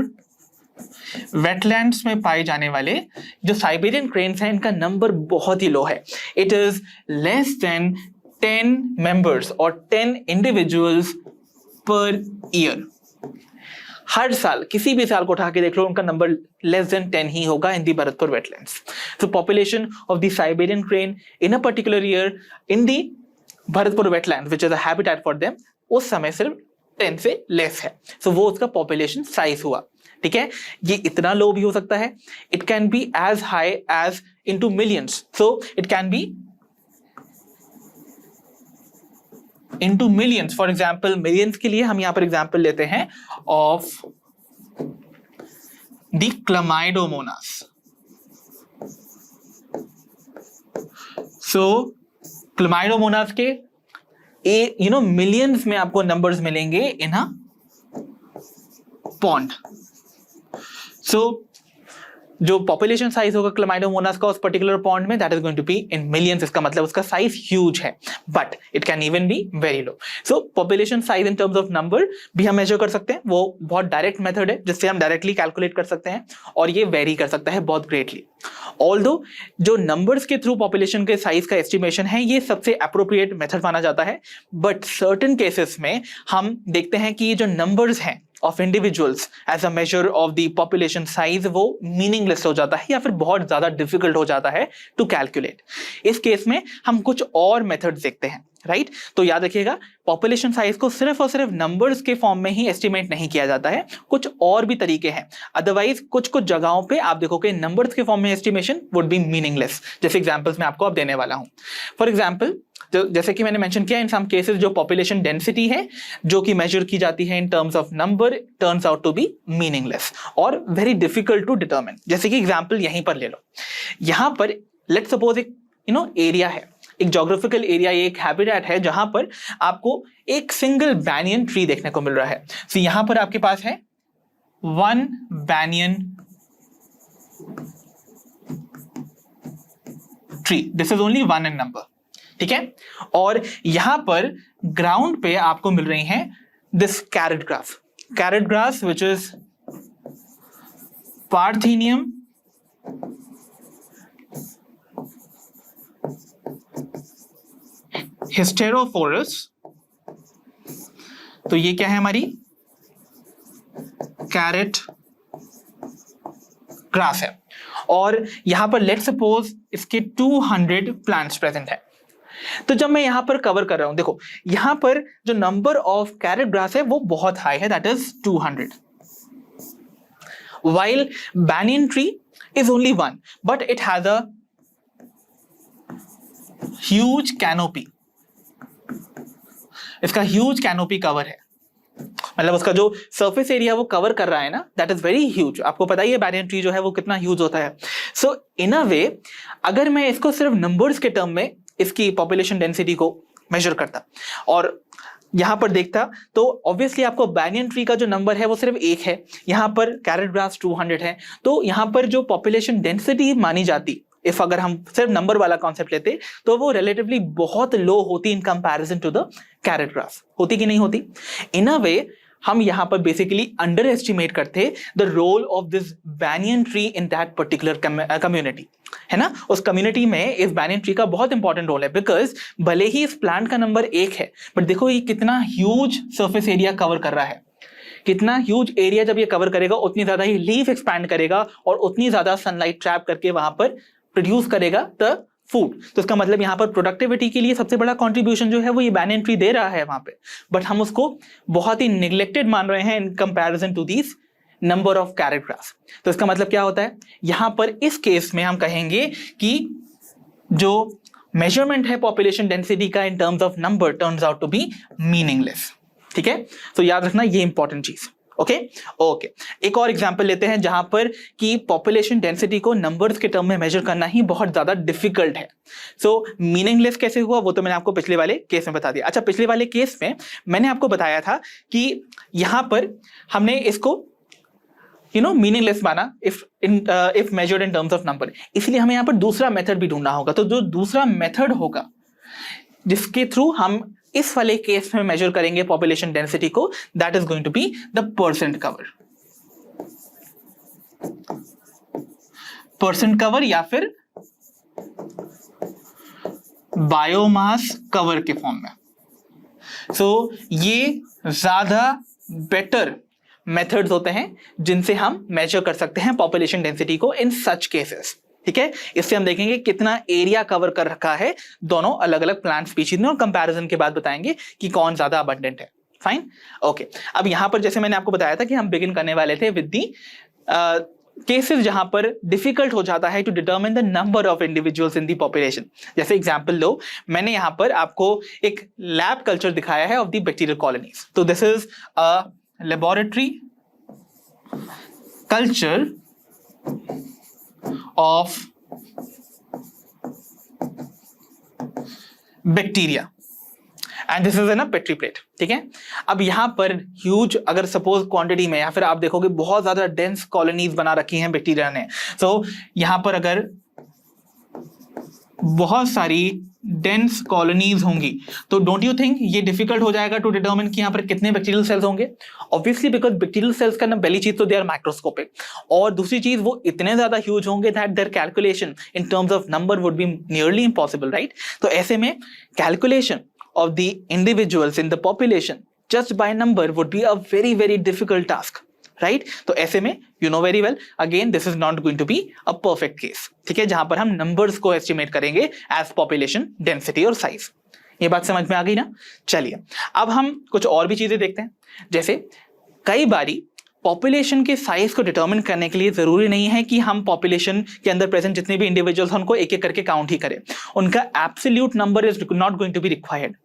वेटलैंड्स में पाए जाने वाले जो साइबेरियन क्रेन्स हैं इनका नंबर बहुत ही लो है। It is less than 10 members और 10 इंडिविजुअल्स पर ईयर। हर साल किसी भी साल को उठा के देख लो उनका नंबर लेस देन 10 ही होगा in the Bharatpur wetlands. So population of the Siberian crane in a particular year in the Bharatpur wetland which is a habitat for them उस समय सिर्फ 10 से लेस है। सो वो उसका पॉपुलेशन साइज हुआ। ठीक है, ये इतना लो भी हो सकता है। It can be as high as into millions. So it can be into millions. For example, millions के लिए हम यहां पर एग्जाम्पल लेते हैं of the Chlamydomonas. So Chlamydomonas के millions में आपको numbers मिलेंगे in a pond. So जो पॉपुलेशन साइज होगा क्लमाइडोमोनास का उस पर्टिकुलर पॉन्ड में that is going to be in millions. इसका मतलब उसका साइज ह्यूज है, but it can even be very low. So population size in terms of number भी हम मेजर कर सकते हैं। वो बहुत डायरेक्ट मेथड है जिससे हम डायरेक्टली कैलकुलेट कर सकते हैं और ये वेरी कर सकता है बहुत ग्रेटली। ऑल्दो जो नंबर्स के थ्रू पॉपुलेशन के साइज का एस्टिमेशन है ये सबसे अप्रोप्रिएट मेथड माना जाता है, बट सर्टेन केसेस में हम देखते हैं कि ये जो नंबर्स हैं of individuals as a measure of the population size वो meaningless हो जाता है या फिर बहुत ज्यादा difficult हो जाता है to calculate। इस केस में हम कुछ और methods देखते हैं, राइट? तो याद रखिएगा पॉपुलेशन साइज को सिर्फ और सिर्फ नंबर्स के फॉर्म में ही एस्टिमेट नहीं किया जाता है, कुछ और भी तरीके हैं। अदरवाइज कुछ कुछ जगहों पे आप देखोगे नंबर्स के फॉर्म में एस्टिमेशन वुड बी मीनिंगलेस। जैसे एग्जांपल्स मैं आपको अब देने वाला हूं। फॉर एग्जांपल जैसे कि मैंने मेंशन किया इन सम केसेस जो पॉपुलेशन डेंसिटी है जो कि मेजर की जाती है in terms of number turns out to be meaningless और वेरी डिफिकल्ट टू डिटरमिन। जैसे कि एग्जांपल यहीं पर ले लो। यहां पर लेट्स सपोज एक एरिया है, एक जोग्राफिकल एरिया, एक हैबिटेट है जहां पर आपको एक सिंगल बैनियन ट्री देखने को मिल रहा है। तो यहां पर आपके पास है 1 banyan tree, this is only 1 in number, ठीक है। और यहां पर ग्राउंड पे आपको मिल रही हैं this carrot grass which is parthenium hysterophorus. तो ये क्या है हमारी कैरेट ग्रास है और यहां पर लेट्स सपोज इसके 200 प्लांट्स प्रेजेंट है। तो जब मैं यहां पर कवर कर रहा हूं, देखो यहां पर जो नंबर ऑफ कैरेट ग्रास है वो बहुत हाई है, that is 200, while banyan tree is only 1 but it has a huge canopy। इसका ह्यूज कैनोपी कवर है, मतलब उसका जो सरफेस एरिया वो कवर कर रहा है ना, दैट इज वेरी ह्यूज। आपको पता ही है बैनियन ट्री जो है वो कितना ह्यूज होता है। सो इन अ वे अगर मैं इसको सिर्फ नंबर्स के टर्म में इसकी पॉपुलेशन डेंसिटी को मेजर करता और यहां पर देखता, तो ऑब्वियसली आपको बैनियन ट्री का जो नंबर है वो सिर्फ 1 है, यहां पर कैरेट ग्रास 200 है, तो यहां पर जो पॉपुलेशन डेंसिटी मानी जाती, इफ अगर हम सिर्फ नंबर वाला कॉन्सेप्ट लेते, तो वो रिलेटिवली बहुत लो होती in comparison to the carrot grass. होती कि नहीं होती? इन अ वे हम यहां पर बेसिकली अंडर एस्टिमेट करते the role of this banyan tree in that particular community, है ना। उस कम्युनिटी में इस बैनियन ट्री का बहुत इंपॉर्टेंट रोल है, बिकॉज भले ही इस प्लांट का नंबर 1 है, बट देखो ये कितना ह्यूज सरफेस एरिया कवर कर रहा है। कितना ह्यूज एरिया जब ये कवर करेगा, उतनी ज्यादा ही लीफ एक्सपैंड करेगा और उतनी ज्यादा सनलाइट ट्रैप करके वहां पर प्रोड्यूस करेगा द फूड। तो इसका मतलब यहां पर प्रोडक्टिविटी के लिए सबसे बड़ा कंट्रीब्यूशन जो है वो ये बैनियन ट्री दे रहा है वहां पे, बट हम उसको बहुत ही निग्लेक्टेड मान रहे हैं in comparison to these number of carrot grass. तो इसका मतलब क्या होता है, यहां पर इस केस में हम कहेंगे कि जो मेजरमेंट है पॉपुलेशन डेंसिटी का in terms of number turns out to be meaningless. ठीक है, तो याद रखना ये इंपॉर्टेंट चीज। ओके ओके, एक और एग्जांपल लेते हैं जहां पर कि पॉपुलेशन डेंसिटी को नंबर्स के टर्म में मेजर करना ही बहुत ज्यादा डिफिकल्ट है। सो मीनिंगलेस कैसे हुआ वो तो मैंने आपको पिछले वाले केस में बता दिया। अच्छा, पिछले वाले केस में मैंने आपको बताया था कि यहां पर हमने इसको मीनिंगलेस माना if measured in terms of number, इसलिए हमें यहां पर दूसरा मेथड भी ढूंढना होगा। तो जो दूसरा मेथड होगा जिसके थ्रू हम इस वाले केस में मेजर करेंगे पॉपुलेशन डेंसिटी को, that is going to be the percent cover. Percent cover या फिर बायोमास कवर के फॉर्म में। सो ये ज्यादा बेटर मेथड्स होते हैं जिनसे हम मेजर कर सकते हैं पॉपुलेशन डेंसिटी को इन सच केसेस। ठीक है, इससे हम देखेंगे कितना एरिया कवर कर रखा है दोनों अलग अलग प्लांट स्पीशीज में, और कंपैरिजन के बाद बताएंगे कि कौन ज्यादा अबंडेंट है। Fine, okay. अब यहां पर जैसे मैंने आपको बताया था कि हम बिगिन करने वाले थे विद दी केसेस जहां पर डिफिकल्ट हो जाता है to determine the number of individuals in the population. जैसे एग्जांपल लो, मैंने यहां पर आपको एक लैब कल्चर दिखाया है ऑफ द बैक्टीरियल कॉलोनीज। तो this is a laboratory culture of bacteria and this is in a petri plate. ठीक है, अब यहां पर ह्यूज अगर सपोज क्वांटिटी में या फिर आप देखोगे बहुत ज्यादा डेंस कॉलोनीज बना रखी हैं बैक्टीरिया ने। सो यहां पर अगर बहुत सारी डेंस कॉलोनीज होंगी तो डोंट यू थिंक ये डिफिकल्ट हो जाएगा टू डिटरमिन कि यहां पर कितने बैक्टीरियल सेल्स होंगे? ऑब्वियसली, बिकॉज बैक्टीरियल सेल्स का ना पहली चीज तो दे आर माइक्रोस्कोपिक, और दूसरी चीज वो इतने ज्यादा ह्यूज होंगे that their calculation in terms of number would be nearly impossible, right? तो ऐसे में calculation of the individuals in the population just by number would be a very very difficult task, right? तो ऐसे में you know very well again this is not going to be a perfect case. ठीक है, जहां पर हम numbers को estimate करेंगे एज पॉपुलेशन डेंसिटी और साइज। ये बात समझ में आ गई ना? चलिए, अब हम कुछ और भी चीजें देखते हैं। जैसे कई बारी पॉपुलेशन के साइज को डिटरमिन करने के लिए जरूरी नहीं है कि हम पॉपुलेशन के अंदर प्रेजेंट जितने भी इंडिविजुअल्स हैं उनको एक एक करके काउंट ही करें, उनका absolute number is not going to be required.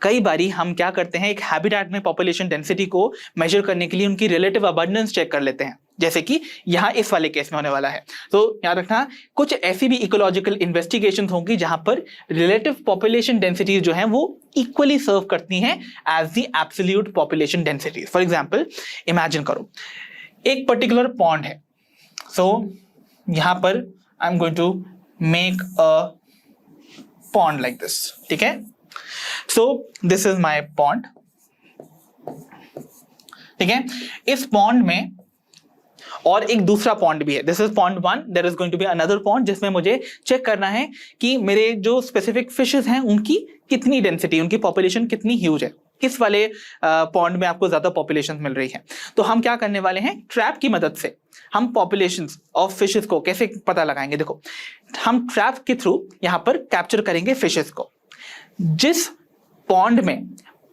कई बारी हम क्या करते हैं, एक हैबिटेट में पॉपुलेशन डेंसिटी को मेजर करने के लिए उनकी रिलेटिव अबंडेंस चेक कर लेते हैं, जैसे कि यहां इस वाले केस में होने वाला है। तो याद रखना, कुछ ऐसी भी इकोलॉजिकल इन्वेस्टिगेशंस होंगी जहां पर रिलेटिव पॉपुलेशन डेंसिटी जो है वो इक्वली सर्व करती हैं as the absolute population density. For example, imagine करो एक पर्टिकुलर पॉन्ड है। सो यहां पर I am going to make a pond like this. ठीक है, so this is my pond. ठीक है, इस पॉन्ड में और एक दूसरा पॉन्ड भी है, this is pond 1, there is going to be another pond जिसमें मुझे चेक करना है कि मेरे जो स्पेसिफिक फिशेस हैं उनकी कितनी डेंसिटी, उनकी पॉपुलेशन कितनी ह्यूज है, किस वाले पॉन्ड में आपको ज्यादा पॉपुलेशन मिल रही है। तो हम क्या करने वाले हैं, ट्रैप की मदद से हम पॉपुलेशन ऑफ फिशेस को कैसे पता लगाएंगे। देखो, हम ट्रैप के थ्रू यहां पर कैप्चर करेंगे फिशेस को। जिस पॉन्ड में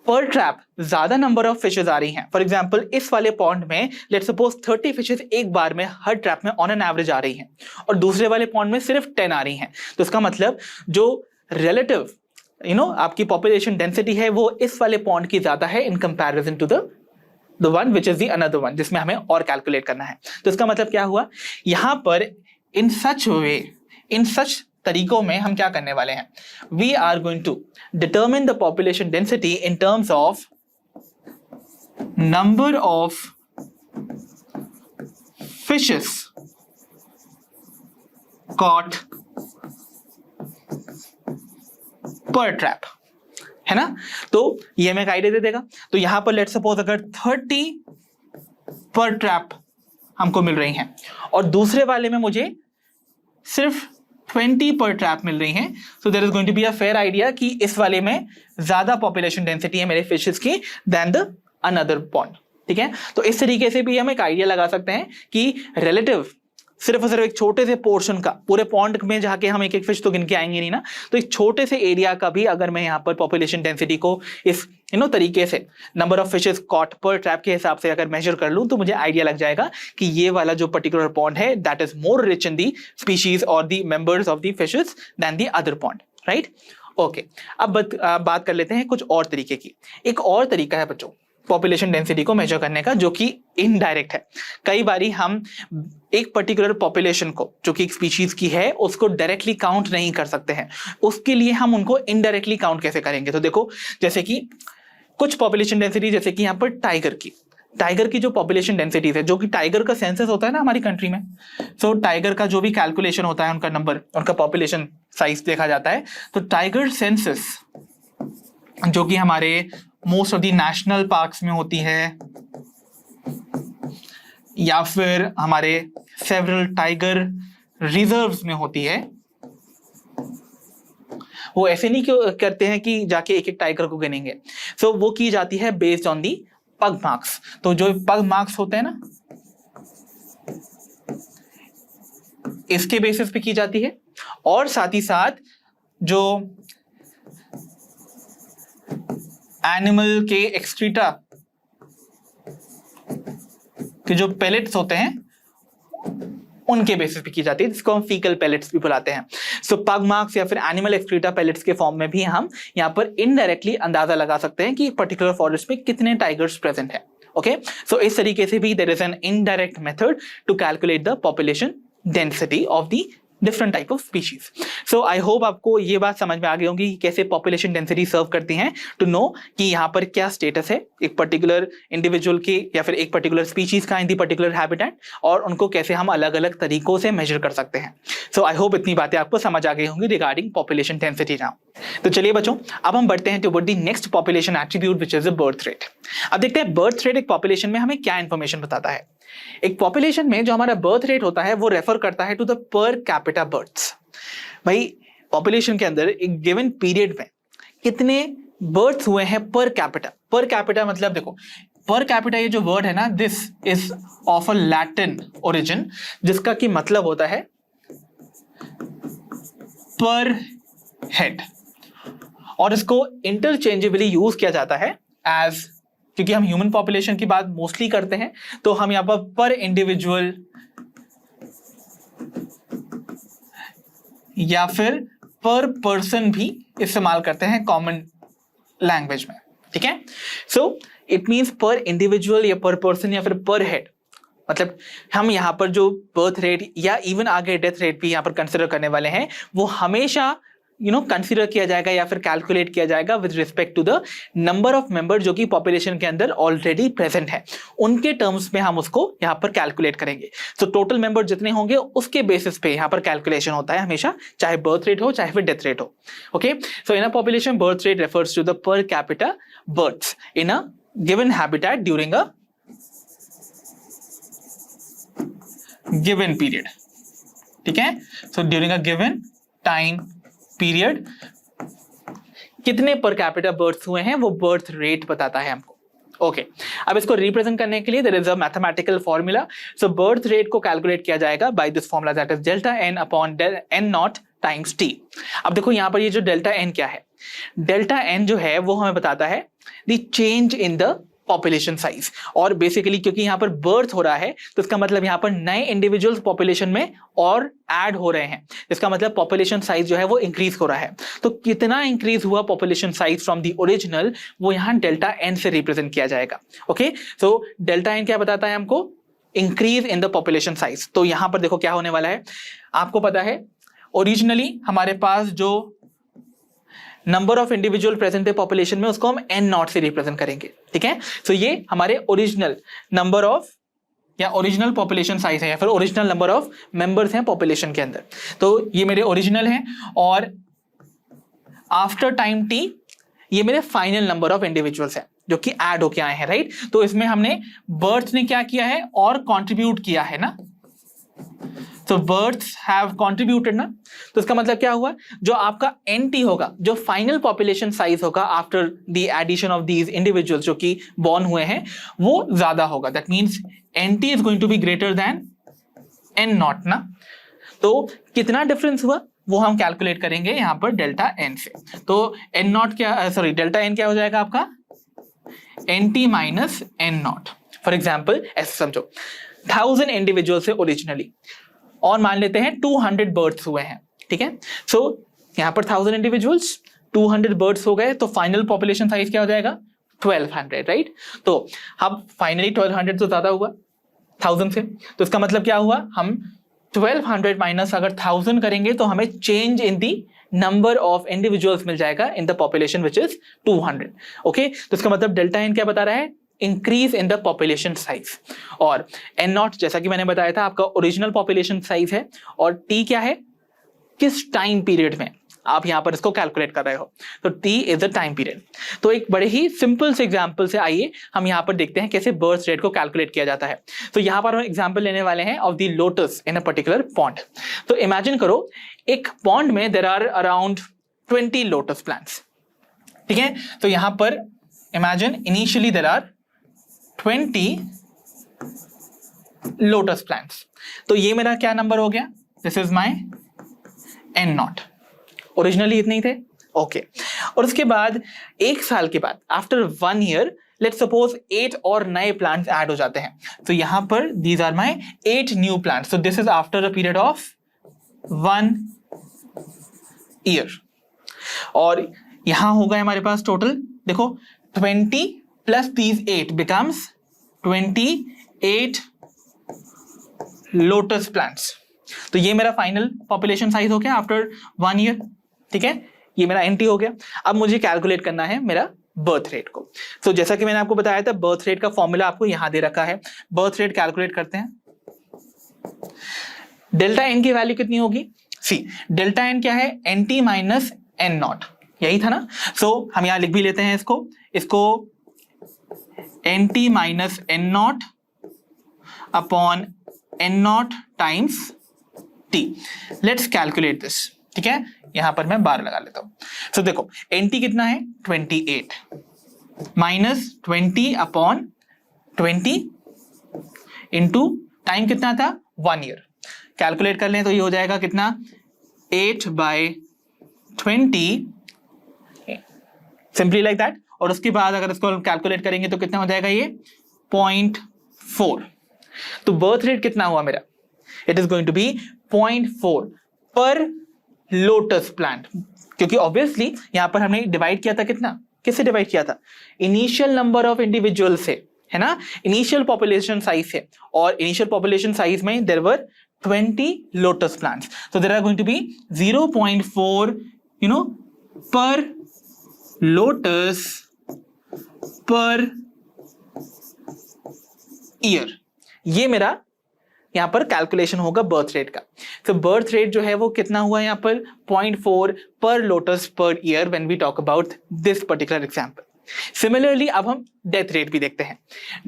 पर ट्रैप ज्यादा नंबर ऑफ फिशेस आ रही हैं, फॉर एग्जांपल इस वाले पॉन्ड में लेट्स सपोज 30 फिशेस एक बार में हर ट्रैप में ऑन एन एवरेज आ रही हैं, और दूसरे वाले पॉन्ड में सिर्फ 10 आ रही हैं। तो इसका मतलब जो रिलेटिव आपकी पॉपुलेशन डेंसिटी है वो इस वाले पॉन्ड की ज्यादा है in comparison to the the one which is the another one, जिसमें हमें और कैलकुलेट करना है। तो इसका मतलब क्या हुआ, यहां पर इन सच तरीकों में हम क्या करने वाले हैं, we are going to determine the population density in terms of number of fishes caught per trap, है ना। तो ये हमें एक आइडिया दे देगा। तो यहां पर लेट सपोज अगर 30 पर ट्रैप हमको मिल रही हैं और दूसरे वाले में मुझे सिर्फ 20 पर ट्रैप मिल रही हैं, so there is going to be a fair idea कि इस वाले में ज्यादा पॉपुलेशन डेंसिटी है मेरे फिशेस की देन द अनदर पॉन्ड, ठीक है। तो इस तरीके से भी हम एक आइडिया लगा सकते हैं कि रिलेटिव सिर्फ और सिर्फ एक छोटे से पोर्शन का, पूरे पॉन्ड में जाके हम एक एक फिश तो गिन के आएंगे नहीं ना, तो एक छोटे से एरिया का भी अगर मैं यहाँ पर पॉपुलेशन डेंसिटी को इस तरीके से नंबर ऑफ फिशेस कॉट पर ट्रैप के हिसाब से अगर मेजर कर लूं, तो मुझे आइडिया लग जाएगा कि ये वाला जो पर्टिकुलर पॉन्ड है that is more rich in the species और the members of the fishes than the other pond, right. Okay, अब बात कर लेते हैं कुछ और तरीके की। एक और तरीका है बच्चों पॉपुलेशन डेंसिटी को मेजर करने का, जो कि इनडायरेक्ट है। कई बारी हम एक पर्टिकुलर पॉपुलेशन को, जो कि एक स्पीशीज की है, उसको डायरेक्टली काउंट नहीं कर सकते हैं। उसके लिए हम उनको इनडायरेक्टली काउंट कैसे करेंगे, तो देखो जैसे कि कुछ पॉपुलेशन डेंसिटी, जैसे कि यहाँ पर टाइगर की जो पॉपुलेशन डेंसिटी है, जो कि टाइगर का सेंसस होता है ना हमारी कंट्री में, सो टाइगर का जो भी कैलकुलेशन होता है, उनका नंबर, उनका पॉपुलेशन साइज देखा जाता है। तो टाइगर सेंसस जो कि हमारे most of the national parks में होती है, या फिर हमारे सेवरल टाइगर रिजर्व्स में होती है, वो ऐसे नहीं क्यों करते हैं कि जाके एक एक टाइगर को गिनेंगे। सो वो की जाती है बेस्ड ऑन दी पग मार्क्स। तो जो पग मार्क्स होते हैं ना, इसके बेसिस पे की जाती है, और साथ ही साथ जो एनिमल के एक्सक्रीटा के जो पेलेट्स होते हैं उनके बेसिस पे की जाती है, जिसको हम फीकल पेलेट्स भी बुलाते हैं। सो पग मार्क्स या फिर एनिमल एक्सक्रीटा पेलेट्स के फॉर्म में भी हम यहाँ पर इनडायरेक्टली अंदाजा लगा सकते हैं कि पर्टिकुलर फॉरेस्ट में कितने टाइगर्स प्रेजेंट है। ओके, सो इस तरीके से भी there is an indirect method to calculate the population density of the different type of species. So I hope आपको ये बात समझ में आ गई होगी कि कैसे पॉपुलेशन डेंसिटी सर्व करती हैं, टू नो कि यहाँ पर क्या स्टेटस है एक पर्टिकुलर इंडिविजुअल की या फिर एक पर्टिकुलर स्पीशीज का इन दी पर्टिकुलर हैबिटेट, और उनको कैसे हम अलग अलग तरीकों से मेजर कर सकते हैं। सो आई होप इतनी बातें आपको समझ आ गई होंगी रिगार्डिंग पॉपुलेशन डेंसिटी नाउ। तो चलिए बच्चों, अब हम बढ़ते हैं toward the next population attribute which is the birth rate. अब देखते हैं बर्थ रेट एक पॉपुलेशन में हमें क्या इंफॉर्मेशन बताता है। एक पॉपुलेशन में जो हमारा बर्थ रेट होता है वो रेफर करता है to the per capita births. भाई पॉपुलेशन के अंदर एक गिवन पीरियड में कितने बर्थ्स हुए हैं पर कैपिटा। पर कैपिटा मतलब देखो, पर कैपिटा ये जो वर्ड है ना, this is of a Latin origin, जिसका कि मतलब होता है पर हेड, और इसको इंटरचेंजेबली यूज किया जाता है एज, क्योंकि हम ह्यूमन पॉपुलेशन की बात मोस्टली करते हैं, तो हम यहां पर इंडिविजुअल या फिर पर पर्सन भी इस्तेमाल करते हैं कॉमन लैंग्वेज में, ठीक है। सो इट मींस पर इंडिविजुअल या पर पर्सन या फिर पर हेड, मतलब हम यहाँ पर जो बर्थ रेट या इवन आगे डेथ रेट भी यहाँ पर कंसिडर करने वाले हैं, वो हमेशा कंसीडर किया जाएगा या फिर कैलकुलेट किया जाएगा with respect to the number of member जो कि पॉपुलेशन के अंदर ऑलरेडी प्रेजेंट है, उनके टर्म्स में हम उसको यहाँ पर कैलकुलेट करेंगे। तो टोटल मेंबर जितने होंगे उसके बेसिस पे यहाँ पर कैलकुलेशन होता है हमेशा, चाहे बर्थ रेट हो चाहे फिर डेथ रेट हो। Okay, so in a population birth rate refers to the per capita births in a given habitat during a given period, ठीक है। So during a given time period कितने per capita births हुए हैं वो birth rate बताता है हमको। Okay, अब इसको रिप्रेजेंट करने के लिए there is a mathematical formula. So birth rate को कैलकुलेट किया जाएगा by this formula that is delta N upon N nought times T. अब देखो यहाँ पर ये जो डेल्टा एन क्या है, डेल्टा एन जो है वो हमें बताता है the change in the population size. और बेसिकली क्योंकि यहाँ पर बर्थ हो रहा है तो इसका मतलब यहाँ पर नए इंडिविजुअल्स पॉपुलेशन में और ऐड हो रहे हैं, इसका मतलब पॉपुलेशन साइज जो है वो इंक्रीज हो रहा है। तो कितना इंक्रीज हुआ population size from the original, वो यहाँ डेल्टा एन से रिप्रेजेंट किया जाएगा। ओके, सो डेल्टा एन क्या बताता है हमको? Increase in the population size. तो यहां पर देखो क्या होने वाला है, आपको पता है ओरिजिनली हमारे पास जो नंबर ऑफ इंडिविजुअल प्रेजेंट है पॉपुलेशन में उसको हम एन नॉट से रिप्रेजेंट करेंगे, ठीक है। सो ये हमारे ओरिजिनल नंबर ऑफ या ओरिजिनल पॉपुलेशन साइज है या फिर ओरिजिनल नंबर ऑफ मेंबर्स हैं पॉपुलेशन के अंदर। तो ये मेरे ओरिजिनल हैं और आफ्टर टाइम टी ये मेरे फाइनल नंबर ऑफ इंडिविजुअल्स हैं जो कि ऐड होके आए हैं, राइट। तो इसमें हमने बर्थ ने क्या किया है और कंट्रीब्यूट किया है ना, तो बर्थ्स हैव कंट्रीब्यूटेड ना। तो इसका मतलब क्या हुआ, जो आपका एनटी होगा, जो फाइनल पॉपुलेशन साइज होगा after the addition of these individuals जो कि बॉर्न हुए हैं, वो ज्यादा होगा। That means NT is going to be greater than N nought ना। तो कितना डिफरेंस हुआ वो हम कैलकुलेट करेंगे यहां पर डेल्टा एन से। तो एन नॉट क्या, सॉरी डेल्टा एन क्या हो जाएगा आपका? N T minus N nought. For example ऐसे समझो 1000 इंडिविजुअल से ओरिजिनली और मान लेते हैं 200 बर्थ्स हुए हैं, ठीक है। सो यहां पर 1000 इंडिविजुअल्स 200 बर्थ्स हो गए तो फाइनल पॉपुलेशन साइज क्या हो जाएगा? 1200, राइट। तो अब फाइनली 1200 तो ज्यादा हुआ 1000 से, तो इसका मतलब क्या हुआ, हम 1200 माइनस अगर 1000 करेंगे तो हमें change in the number of individuals मिल जाएगा in the population which is 200। Okay, तो इसका मतलब डेल्टा एन क्या बता रहा है? Increase in the population size. और एन नॉट जैसा कि मैंने बताया था आपका ओरिजिनल पॉपुलेशन साइज है, और टी क्या है? किस टाइम पीरियड में आप यहां पर इसको कैलकुलेट कर रहे हो, तो T is the time period. तो एक बड़े ही सिंपल से एग्जांपल से आइए हम यहां पर देखते हैं कैसे बर्थ रेट को कैलकुलेट किया जाता है। तो यहां पर हम एग्जांपल लेने वाले हैं of the lotus in a particular pond. तो इमेजिन करो एक पॉन्ड में there are around 20 lotus plants, ठीक है। तो यहां पर imagine initially there are 20 lotus plants. तो ये मेरा क्या नंबर हो गया? This is my N nought. Originally इतने ही थे, ओके। और उसके बाद एक साल के बाद आफ्टर 1 ईयर लेट्स सपोज 8 और नए प्लांट्स ऐड हो जाते हैं। तो यहां पर these are my 8 new plants. So this is after a period of 1 year. और यहां हो गए हमारे पास टोटल देखो 20 plus these 8 becomes 28 lotus plants. तो ये मेरा फाइनल पॉपुलेशन साइज हो गया आफ्टर 1 ईयर, ठीक है। ये मेरा एनटी हो गया। अब मुझे कैलकुलेट करना है मेरा बर्थ रेट को। तो जैसा कि मैंने आपको बताया था बर्थ रेट का फॉर्मूला आपको यहां दे रखा है। बर्थ रेट कैलकुलेट करते हैं। डेल्टा एन की वैल्यू कितनी होगी? सी डेल्टा एन क्या है? N T minus N nought, यही था ना। सो हम यहां लिख भी लेते हैं इसको N T minus N nought upon N nought times T. Let's calculate this, ठीक है। यहां पर मैं बार लगा लेता हूं। सो देखो एन टी कितना है? 28 माइनस 20 अपॉन 20 इंटू टाइम कितना था? 1 ईयर। कैलकुलेट कर लें तो ये हो जाएगा कितना? 8/20, सिंपली लाइक दैट। और उसके बाद अगर इसको कैलकुलेट करेंगे तो कितना हो जाएगा? ये 0.4। तो बर्थ रेट कितना हुआ मेरा? It is going to be 0.4 per lotus plant, क्योंकि ऑब्वियसली यहां पर हमने डिवाइड किया था कितना? किससे डिवाइड किया था? इनिशियल नंबर ऑफ इंडिविजुअल से, है ना। इनिशियल पॉपुलेशन साइज से, और इनिशियल पॉपुलेशन साइज में there were 20 lotus plants. so there are going to be 0.4 per lotus per year। ये मेरा यहां पर कैलकुलेशन होगा बर्थ रेट का। तो बर्थ रेट जो है वो कितना हुआ यहां पर? 0.4 per lotus per year when we talk about this particular example. Similarly अब हम डेथ रेट भी देखते हैं।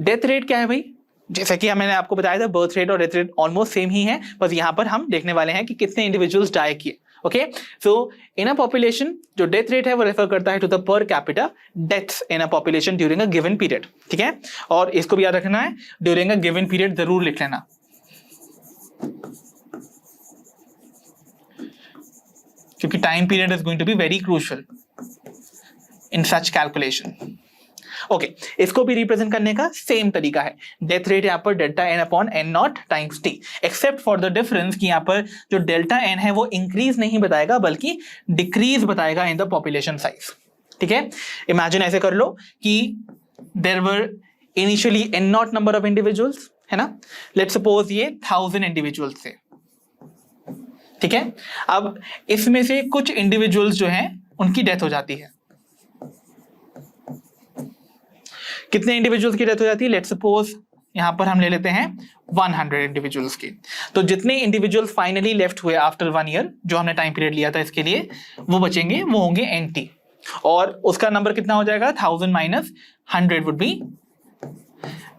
डेथ रेट क्या है भाई? जैसा कि मैंने आपको बताया था बर्थ रेट और डेथ रेट ऑलमोस्ट सेम ही है, बस यहां पर हम देखने वाले हैं कि कितने इंडिविजुअल्स डाई किए। Okay, so in a population जो डेथ रेट है वो रेफर करता है to the per capita deaths in a population during a given period, ठीक है। और इसको भी याद रखना है, ड्यूरिंग अ गिवन पीरियड जरूर लिख लेना, क्योंकि time period is going to be very crucial in such calculation. Okay, इसको भी रिप्रेजेंट करने का सेम तरीका है, डेथ रेट यहाँ पर delta N upon N nought times T, except for the difference कि यहाँ पर जो डेल्टा एन है वो इंक्रीज नहीं बताएगा बल्कि डिक्रीज बताएगा इन द पॉपुलेशन साइज। ठीक है, इमेजिन ऐसे कर लो कि there were initially N nought number of individuals, है ना, लेट्स सपोज ये 1000 इंडिविजुअल्स थे। ठीक है, अब इसमें से कुछ इंडिविजुअल्स जो हैं उनकी डेथ हो जाती है। कितने इंडिविजुअल्स की डेथ हो जाती है? लेट्स सपोज यहां पर हम ले लेते हैं 100 इंडिविजुअल्स की। तो जितने इंडिविजुअल्स फाइनली लेफ्ट हुए आफ्टर 1 ईयर, जो हमने टाइम पीरियड लिया था इसके लिए, वो बचेंगे, वो होंगे NT, और उसका नंबर कितना हो जाएगा? 1000 minus 100 would be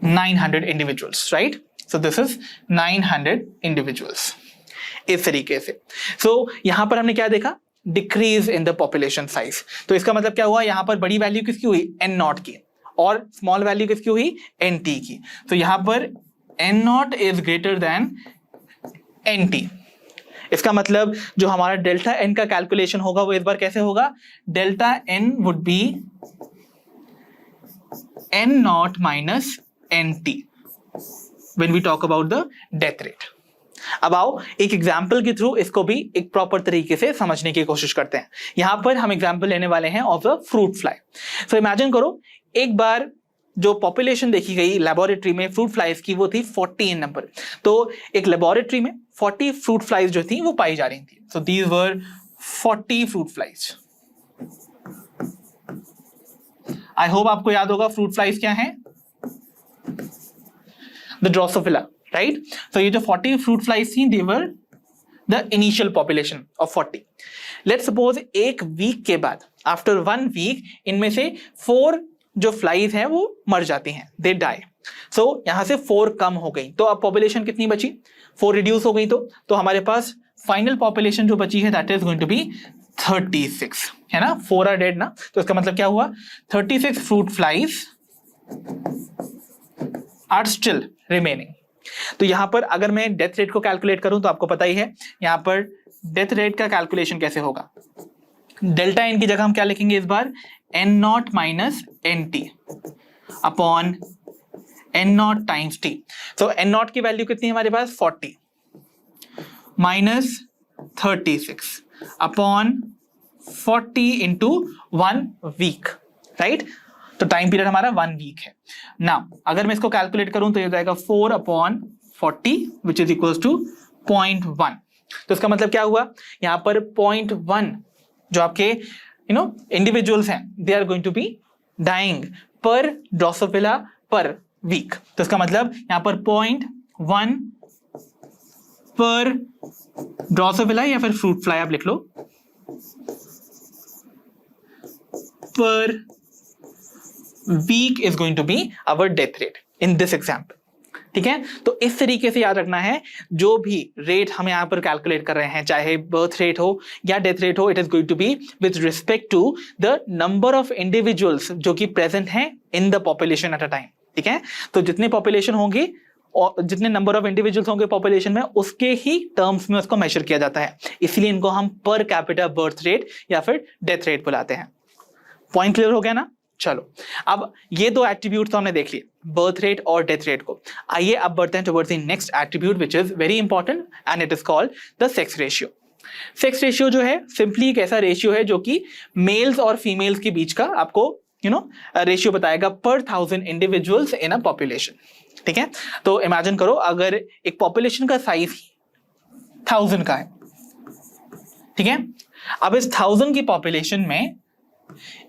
900 individuals, right? So this is 900 individuals, इस तरीके से। सो यहां पर हमने क्या देखा? Decrease in the population size. तो इसका मतलब क्या हुआ? यहां पर बड़ी वैल्यू किसकी हुई? N नॉट की, और स्मॉल वैल्यू किसकी हुई? NT की। तो यहां पर N not is greater than NT। इसका मतलब जो हमारा डेल्टा N का कैलकुलेशन होगा वो इस बार कैसे होगा? Delta N would be N nought minus NT when we talk about the death rate. अब आओ एक एग्जाम्पल के थ्रू इसको भी एक प्रॉपर तरीके से समझने की कोशिश करते हैं। यहां पर हम एग्जाम्पल लेने वाले हैं of the fruit fly. So imagine करो, एक बार जो पॉपुलेशन देखी गई लेबोरेटरी में फ्रूट फ्लाइज की वो थी 40 इन नंबर। तो एक लेबोरेटरी में 40 फ्रूट फ्लाइज जो थी वो पाई जा रही थी। So these were 40 fruit flies. I hope आपको याद होगा फ्रूट फ्लाइज क्या है? The drosophila, right? तो ये जो 40 फ्रूट फ्लाइज थी, they were the initial population of 40। Let's suppose एक वीक के बाद, आफ्टर 1 वीक, इनमें से 4 जो फ्लाइज हैं वो मर जाती हैं, दे डाई। सो यहां से 4 कम हो गई, तो अब पॉपुलेशन कितनी बची? 4 रिड्यूस हो गई। तो हमारे पास फाइनल पॉपुलेशन जो बची है that is going to be 36, है ना? 4 आर डेड ना, तो इसका मतलब क्या हुआ? 36 fruit flies are still remaining. तो यहां पर अगर मैं डेथ रेट को कैलकुलेट करूं तो आपको पता ही है यहां पर डेथ रेट का कैलकुलेशन कैसे होगा। डेल्टा एन की जगह हम क्या लिखेंगे इस बार? N nought minus NT upon N nought times T। तो N नॉट की वैल्यू कितनी है हमारे पास? 40 minus 36 upon 40 into 1 week, right? तो टाइम पीरियड हमारा 1 वीक है ना। अगर मैं इसको कैलकुलेट करूं तो ये हो जाएगा 4 upon 40 which is equal to 0.1। तो इसका मतलब क्या हुआ? यहां पर 0.1 जो आपके इंडिविजुअल्स हैं, they are going to be dying per drosophila per week. तो इसका मतलब यहां पर 0.1 पर ड्रोसोफिला या फिर फ्रूट फ्लाई आप लिख लो, per week is going to be our death rate in this example. ठीक है, तो इस तरीके से याद रखना है, जो भी रेट हम यहां पर कैलकुलेट कर रहे हैं, चाहे बर्थ रेट हो या डेथ रेट हो, it is going to be with respect to the number of individuals जो कि प्रेजेंट हैं in the population at a time. ठीक है, तो जितने पॉपुलेशन होंगे और जितने नंबर ऑफ इंडिविजुअल्स होंगे पॉपुलेशन में, उसके ही टर्म्स में उसको मेजर किया जाता है। इसलिए इनको हम पर कैपिटा बर्थ रेट या फिर डेथ रेट बुलाते हैं। पॉइंट क्लियर हो गया ना? चलो, अब ये 2 एट्रीब्यूट तो हमने देख लिए, बर्थ रेट और डेथ रेट को। आइए अब बढ़ते हैं towards the next attribute which is very important and it is called the sex ratio. Sex ratio जो है सिंपली एक ऐसा रेशियो है जो कि मेल्स और फीमेल्स के बीच का आपको रेशियो बताएगा पर 1000 इंडिविजुअल्स इन अ पॉपुलेशन। ठीक है, तो इमेजिन करो अगर एक पॉपुलेशन का साइज 1000 का है, ठीक है, अब इस 1000 की पॉपुलेशन में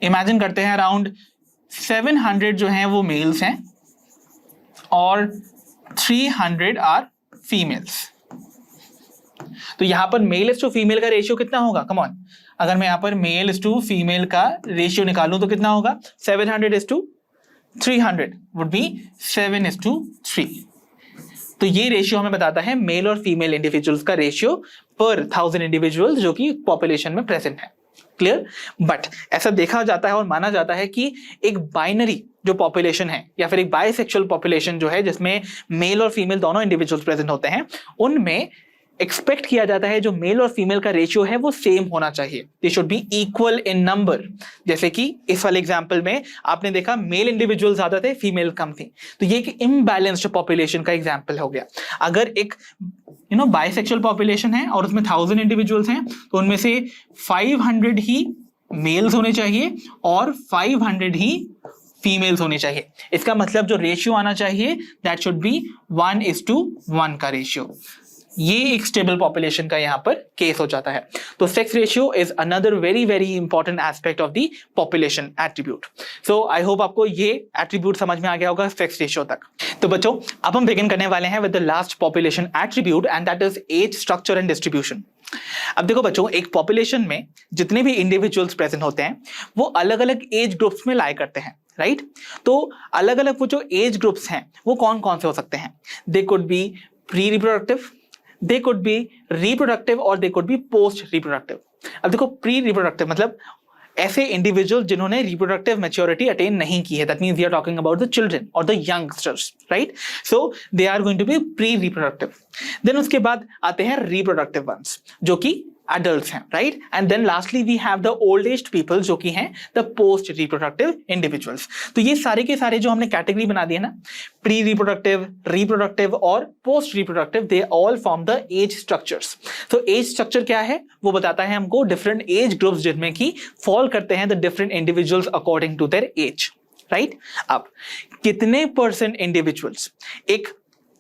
इमेजिन करते हैं अराउंड 700 जो हैं वो मेल्स हैं और 300 आर फीमेल्स। तो यहां पर मेल इज टू फीमेल का रेशियो कितना होगा? कम ऑन, अगर मैं यहां पर मेल इज टू फीमेल का रेशियो निकालूं तो कितना होगा? 700 इज टू 300 वुड बी 7:3। तो ये रेशियो हमें बताता है मेल और फीमेल इंडिविजुअल्स का रेशियो पर 1000 इंडिविजुअल्स जो कि पॉपुलेशन में प्रेजेंट है। क्लियर? बट ऐसा देखा जाता है और माना जाता है कि एक बाइनरी जो पॉपुलेशन है या फिर एक बाइसेक्सुअल पॉपुलेशन जो है जिसमें मेल और फीमेल दोनों इंडिविजुअल्स प्रेजेंट होते हैं, उनमें एक्सपेक्ट किया जाता है जो मेल और फीमेल का रेशियो है वो सेम होना चाहिए, they should be equal in number. जैसे कि इस वाले एग्जांपल में आपने देखा मेल इंडिविजुअल ज्यादा थे, फीमेल कम थी, तो ये एक इम्बैलेंस्ड पॉपुलेशन का एग्जांपल हो गया। अगर एक बाइसेक्सुअल पॉपुलेशन है और उसमें 1000 इंडिविजुअल्स हैं, तो उनमें से 500 ही मेल्स होने चाहिए और 500 ही फीमेल्स होनी चाहिए। इसका मतलब जो रेशियो आना चाहिए दैट शुड बी 1:1 का रेशियो। ये एक स्टेबल पॉपुलेशन का यहां पर केस हो जाता है। तो sex ratio is another very very important aspect of the population attribute. So I hope आपको ये एट्रीब्यूट समझ में आ गया होगा सेक्स रेशियो तक। तो बच्चों अब हम बिगिन करने वाले हैं with the last population attribute and that is age, structure and distribution. अब देखो बच्चों, एक पॉपुलेशन में जितने भी इंडिविजुअल्स प्रेजेंट होते हैं वो अलग अलग एज ग्रुप्स में लाई करते हैं, राइट? तो अलग अलग वो जो एज ग्रुप्स हैं वो कौन कौन से हो सकते हैं? They could be pre reproductive, they could be reproductive और they could be post reproductive। अब देखो प्री रिप्रोडक्टिव मतलब ऐसे इंडिविजुअल जिन्होंने रिप्रोडक्टिव मैच्योरिटी अटेन नहीं की है, that means we are talking about the children और the youngsters, right? So they are going to be pre reproductive. Then उसके बाद आते हैं रिप्रोडक्टिव वंस जो कि adults हैं, right? And then lastly we have the old aged people जो कि हैं the post reproductive individuals। तो ये सारे के सारे जो हमने कैटेगरी बना दिए ना, प्री रिप्रोडक्टिव, रिप्रोडक्टिव और post reproductive, they all form the age structures. तो एज स्ट्रक्चर क्या है वो बताता है हमको डिफरेंट एज ग्रुप्स जिनमें की फॉल करते हैं the different individuals according to their age, right? अब कितने परसेंट इंडिविजुअल्स एक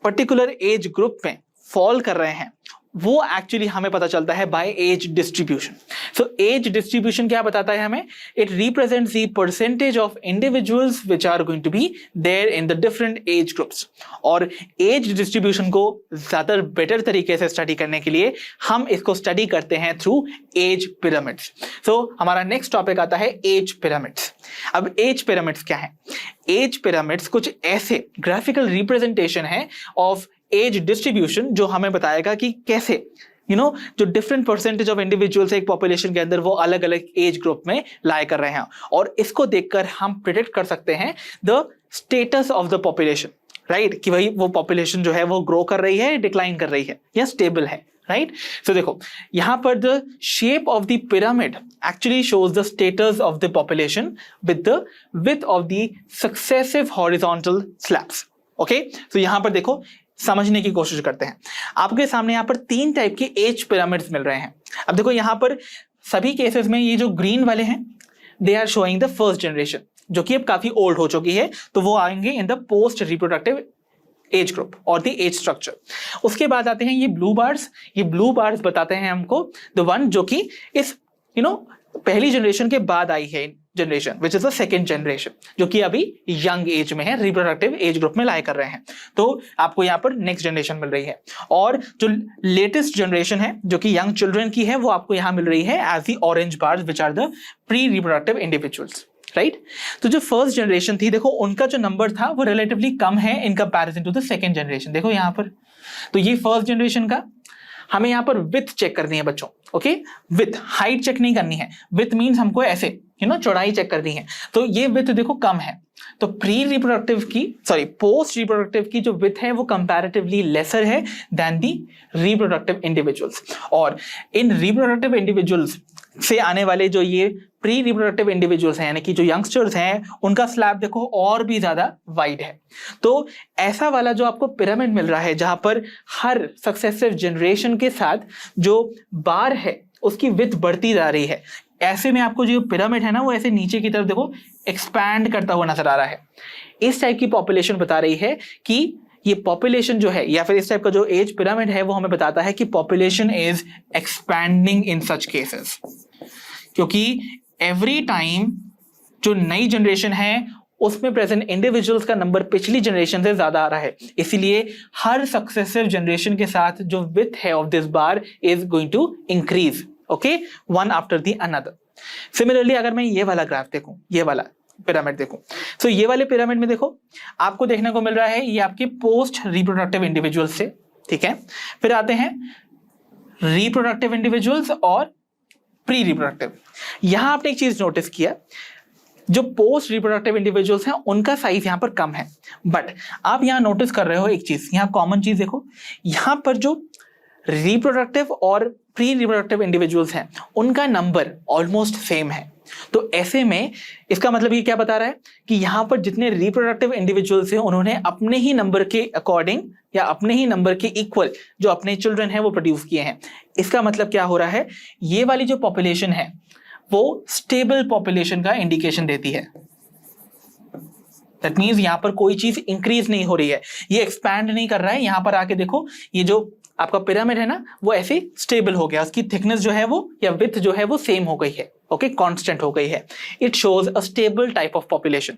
पर्टिकुलर एज ग्रुप में फॉल कर रहे हैं वो एक्चुअली हमें पता चलता है by age distribution. So age distribution क्या बताता है हमें? It represents the percentage of individuals which are going to be there in the different age groups. और एज डिस्ट्रीब्यूशन को ज्यादा बेटर तरीके से स्टडी करने के लिए हम इसको स्टडी करते हैं थ्रू एज पिरामिड्स। सो हमारा नेक्स्ट टॉपिक आता है एज पिरामिड्स। अब एज पिरामिड्स क्या है? एज पिरामिड्स कुछ ऐसे ग्राफिकल रिप्रेजेंटेशन है ऑफ एज डिस्ट्रीब्यूशन जो हमें बताएगा कि कैसे जो डिफरेंट परसेंटेज ऑफ इंडिविजुअल्स एक पॉपुलेशन के अंदर वो अलग अलग एज ग्रुप में लाई कर रहे हैं, और इसको देखकर हम प्रिडिक्ट कर सकते हैं the status of the population, right? कि भाई वो पॉपुलेशन जो है वो ग्रो कर रही है, डिक्लाइन कर रही है या स्टेबल है, राइट? सो देखो यहां पर the shape of the pyramid actually shows the status of the population with the width of the successive horizontal slabs. Okay, तो यहां पर देखो समझने की कोशिश करते हैं। आपके सामने यहाँ पर 3 टाइप के एज पिरामिड्स मिल रहे हैं। अब देखो यहाँ पर सभी केसेस में ये जो ग्रीन वाले हैं they are showing the first generation जो कि अब काफी ओल्ड हो चुकी है, तो वो आएंगे in the post reproductive age group और द एज स्ट्रक्चर। उसके बाद आते हैं ये ब्लू बार्स। ये ब्लू बार्स बताते हैं हमको द वन जो कि इस पहली जनरेशन के बाद आई है generation which is the second generation जो कि अभी यंग एज में है, रिप्रोडक्टिव एज ग्रुप में लाई कर रहे हैं। तो आपको यहाँ पर नेक्स्ट जनरेशन मिल रही है, और जो लेटेस्ट जनरेशन है जो कि यंग चिल्ड्रन की है वो आपको यहाँ मिल रही है as the orange bars which are the pre reproductive individuals, right? तो जो फर्स्ट जनरेशन थी देखो उनका जो नंबर था वो रिलेटिवली कम है in comparison to the second generation. देखो यहाँ पर तो ये फर्स्ट जनरेशन का हमें यहाँ पर विड्थ चेक करनी है बच्चों, ओके? विड्थ, हाइट चेक नहीं करनी है। विड्थ मीन्स हमको ऐसे चौड़ाई चेक करनी है, तो ये विड्थ देखो कम है। तो प्री रिप्रोडक्टिव की पोस्ट रिप्रोडक्टिव की जो विड्थ है वो कंपैरेटिवली लेसर है देन दी रिप्रोडक्टिव इंडिविजुअल्स। और इन रिप्रोडक्टिव इंडिविजुअल्स से आने वाले जो ये प्री रिप्रोडक्टिव इंडिविजुअल्स हैं यानी कि जो यंगस्टर्स हैं उनका स्लैब देखो और भी ज्यादा वाइड है। तो ऐसा वाला जो आपको पिरामिड मिल रहा है जहां पर हर सक्सेसिव जनरेशन के साथ जो बार है उसकी विड्थ बढ़ती जा रही है, ऐसे में आपको जो पिरामिड है ना वो ऐसे नीचे की तरफ देखो एक्सपैंड करता हुआ नजर आ रहा है। इस टाइप की पॉपुलेशन बता रही है कि ये पॉपुलेशन जो है या फिर इस टाइप का जो एज पिरामिड है वो हमें बताता है कि population is expanding in such cases, क्योंकि एवरी टाइम जो नई जनरेशन है उसमें प्रेजेंट इंडिविजुअल्स का नंबर पिछली जनरेशन से ज्यादा आ रहा है, इसीलिए हर सक्सेसिव जनरेशन के साथ जो विड्थ है of this bar is going to increase, okay, one after the another. Similarly अगर मैं ये वाला ग्राफ देखूं, ये वाला पिरामिड देखूं, तो ये वाले पिरामिड में देखो आपको देखने को मिल रहा है ये आपके पोस्ट रिप्रोडक्टिव इंडिविजुअल्स से, ठीक है? फिर आते हैं रिप्रोडक्टिव इंडिविजुअल्स और प्री रिप्रोडक्टिव। यहां आपने एक चीज नोटिस किया, जो पोस्ट रिप्रोडक्टिव इंडिविजुअल्स हैं उनका साइज यहां पर कम है, बट आप यहां नोटिस कर रहे हो एक चीज, यहां कॉमन चीज देखो, यहां पर जो रिप्रोडक्टिव और प्री रिप्रोडक्टिव इंडिविजुअल्स हैं उनका नंबर ऑलमोस्ट सेम है। तो ऐसे में इसका मतलब ये क्या बता रहा है कि यहां पर जितने रिप्रोडक्टिव इंडिविजुअल्स हैं उन्होंने अपने ही नंबर के अकॉर्डिंग या अपने ही नंबर के इक्वल जो अपने चिल्ड्रन हैं वो प्रोड्यूस किए हैं। इसका मतलब क्या हो रहा है, ये वाली जो पॉपुलेशन है वो स्टेबल पॉपुलेशन का इंडिकेशन देती है। दैट मीन्स यहां पर कोई चीज इंक्रीज नहीं हो रही है, ये एक्सपैंड नहीं कर रहा है। यहां पर आके देखो ये जो आपका पिरामिड है ना वो ऐसे स्टेबल हो गया, उसकी थिकनेस जो है वो या विड्थ जो है वो सेम हो गई है, ओके, कांस्टेंट हो गई है। It shows a stable type of population.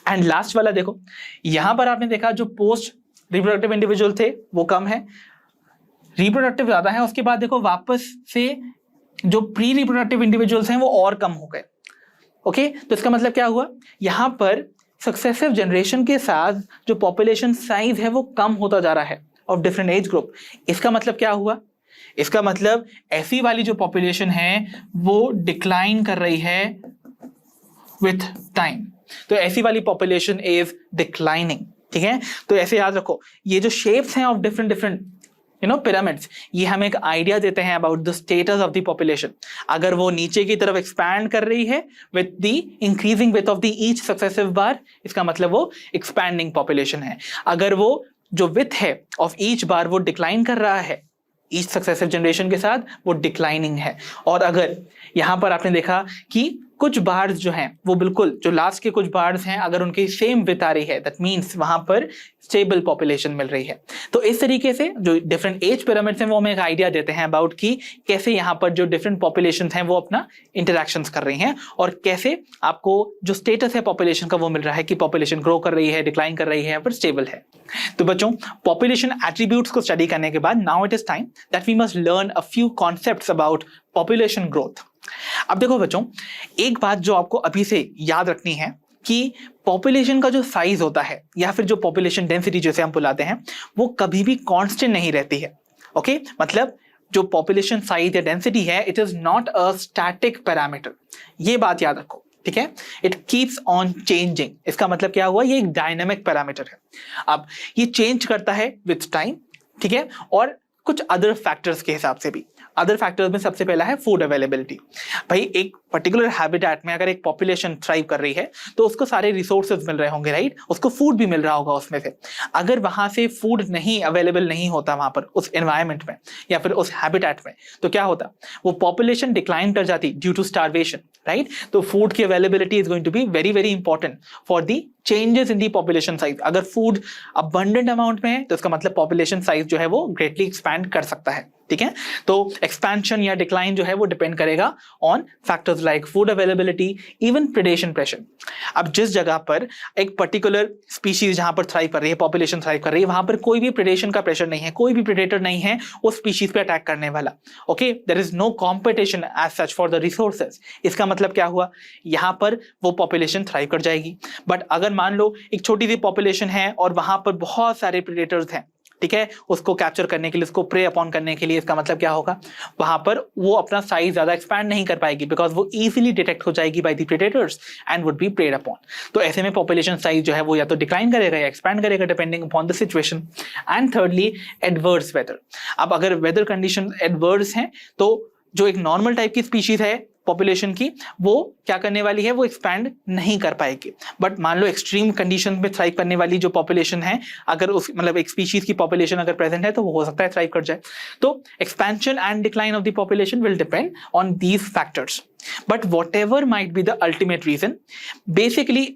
And last वाला देखो, यहां पर आपने देखा जो पोस्ट रिप्रोडक्टिव इंडिविजुअल थे वो कम है, रिप्रोडक्टिव ज्यादा है, उसके बाद देखो वापस से जो प्री रिप्रोडक्टिव इंडिविजुअल्स हैं वो और कम हो गए, ओके। तो इसका मतलब क्या हुआ, यहां पर सक्सेसिव जनरेशन के साथ जो पॉपुलेशन साइज है वो कम होता जा रहा है ऑफ डिफरेंट एज ग्रुप। इसका मतलब क्या हुआ, इसका मतलब ऐसी वाली जो पॉपुलेशन है वो डिक्लाइन कर रही है विथ टाइम। तो ऐसी वाली पॉपुलेशन इज डिक्लाइनिंग, ठीक है। तो ऐसे याद रखो, ये जो शेप्स हैं ऑफ डिफरेंट डिफरेंट पिरामिड्स, ये हमें एक आइडिया देते हैं about the status of the population. अगर वो नीचे की तरफ एक्सपैंड कर रही है with the increasing width of the each successive bar, इसका मतलब वो एक्सपैंडिंग पॉपुलेशन है। अगर वो जो विथ है ऑफ ईच बार वो डिक्लाइन कर रहा है ईच सक्सेसिव जनरेशन के साथ, वो डिक्लाइनिंग है। और अगर यहां पर आपने देखा कि कुछ बार्स जो हैं वो बिल्कुल जो लास्ट के कुछ बार्स हैं अगर उनकी सेम विथ आ रही है, दैट मीन्स वहां पर स्टेबल पॉपुलेशन मिल रही है। तो इस तरीके से जो डिफरेंट एज पिरामिड्स हैं वो हमें एक आइडिया देते हैं अबाउट कि कैसे यहाँ पर जो डिफरेंट पॉपुलेशंस हैं वो अपना इंटरेक्शंस कर रही हैं और कैसे आपको जो स्टेटस है पॉपुलेशन का वो मिल रहा है कि पॉपुलेशन ग्रो कर रही है, डिक्लाइन कर रही है या फिर स्टेबल है। तो बच्चों, पॉपुलेशन एट्रीब्यूट्स को स्टडी करने के बाद now it is time that we must learn a few concepts about population growth. अब देखो बच्चों, एक बात जो आपको अभी से याद रखनी है कि पॉपुलेशन का जो साइज होता है या फिर जो पॉपुलेशन डेंसिटी जैसे हम बुलाते हैं वो कभी भी कांस्टेंट नहीं रहती है, ओके। मतलब जो पॉपुलेशन साइज या डेंसिटी है it is not a static parameter, ये बात याद रखो, ठीक है। It keeps on changing. इसका मतलब क्या हुआ, ये एक डायनामिक पैरामीटर है। अब ये चेंज करता है विथ टाइम, ठीक है, और कुछ अदर फैक्टर्स के हिसाब से भी। अदर फैक्टर्स में सबसे पहला है फूड अवेलेबिलिटी। भाई एक पर्टिकुलर हैबिटेट में अगर एक पॉपुलेशन थ्राइव कर रही है तो उसको सारे रिसोर्सेज मिल रहे होंगे, राइट, उसको फूड भी मिल रहा होगा उसमें से। अगर वहां से फूड नहीं अवेलेबल नहीं होता वहां पर उस एनवायरमेंट में या फिर उस हैबिटेट में, तो क्या होता, वो पॉपुलेशन डिक्लाइन कर जाती ड्यू टू स्टारवेशन, राइट। तो फूड की availability is going to be very very important for the changes in the population size. अगर फूड अबंडेंट अमाउंट में है तो इसका मतलब पॉपुलेशन साइज जो है वो ग्रेटली एक्सपैंड कर सकता है, ठीक है। तो एक्सपेंशन या डिक्लाइन जो है वो डिपेंड करेगा on factors like food availability, even predation pressure. अब जिस जगह पर एक पर्टिकुलर स्पीशीज जहां पर थ्राइव कर रही है, पॉपुलेशन थ्राइव कर रही है, वहां पर कोई भी प्रेडेशन का प्रेशर नहीं है, कोई भी प्रेडेटर नहीं है उस स्पीशीज पे अटैक करने वाला, okay. There is no competition as such for the resources. इसका मतलब क्या हुआ, यहां पर वो पॉपुलेशन थ्राइव कर जाएगी। बट अगर मान लो एक छोटी सी पॉपुलेशन है और वहां पर बहुत सारे प्रेडेटर्स हैं, ठीक है, उसको कैप्चर करने के लिए, उसको प्रे अपॉन करने के लिए, इसका मतलब क्या होगा, वहां पर वो अपना साइज ज्यादा एक्सपैंड नहीं कर पाएगी बिकॉज वो इजीली डिटेक्ट हो जाएगी by the predators and would be preyed upon. तो ऐसे में पॉपुलेशन साइज जो है वो या तो डिक्लाइन करेगा या एक्सपैंड करेगा depending upon the situation. And thirdly adverse weather. अब अगर वेदर कंडीशन एडवर्स हैं तो जो एक नॉर्मल टाइप की स्पीशीज है पॉपुलेशन की, वो क्या करने वाली है, वो एक्सपैंड नहीं कर पाएगी। बट मान लो एक्सट्रीम कंडीशन में थ्राइव करने वाली जो पॉपुलेशन है, अगर उस मतलब एक स्पीशीज की पॉपुलेशन अगर प्रेजेंट है तो वो हो सकता है थ्राइव कर जाए। तो expansion and decline of the population will depend on these factors. But whatever might be the ultimate reason, basically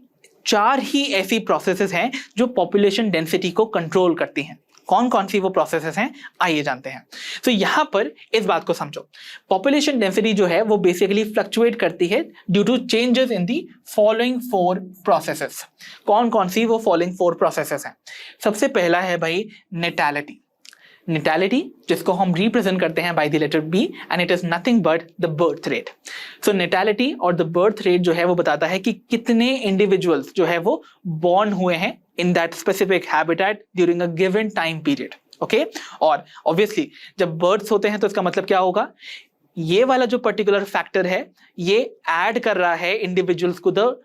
4 ही ऐसी प्रोसेसेस हैं जो पॉपुलेशन डेंसिटी को कंट्रोल करती हैं। कौन कौन सी वो प्रोसेसेस हैं, आइए जानते हैं। तो यहां पर इस बात को समझो, पॉपुलेशन डेंसिटी जो है वो बेसिकली फ्लक्चुएट करती है due to changes in the following 4 processes. कौन कौन सी वो फॉलोइंग 4 प्रोसेसेस हैं। सबसे पहला है भाई नेटालिटी। नेटालिटी जिसको हम रिप्रेजेंट करते हैं by the letter B and it is nothing but the birth rate. So natality और द बर्थ रेट जो है वो बताता है कि कितने इंडिविजुअल्स जो है वो बॉर्न हुए हैं in that specific habitat during a given time period, okay. और ऑब्वियसली जब बर्थ्स होते हैं तो इसका मतलब क्या होगा, ये वाला जो पर्टिकुलर फैक्टर है ये ऐड कर रहा है इंडिविजुअल्स को द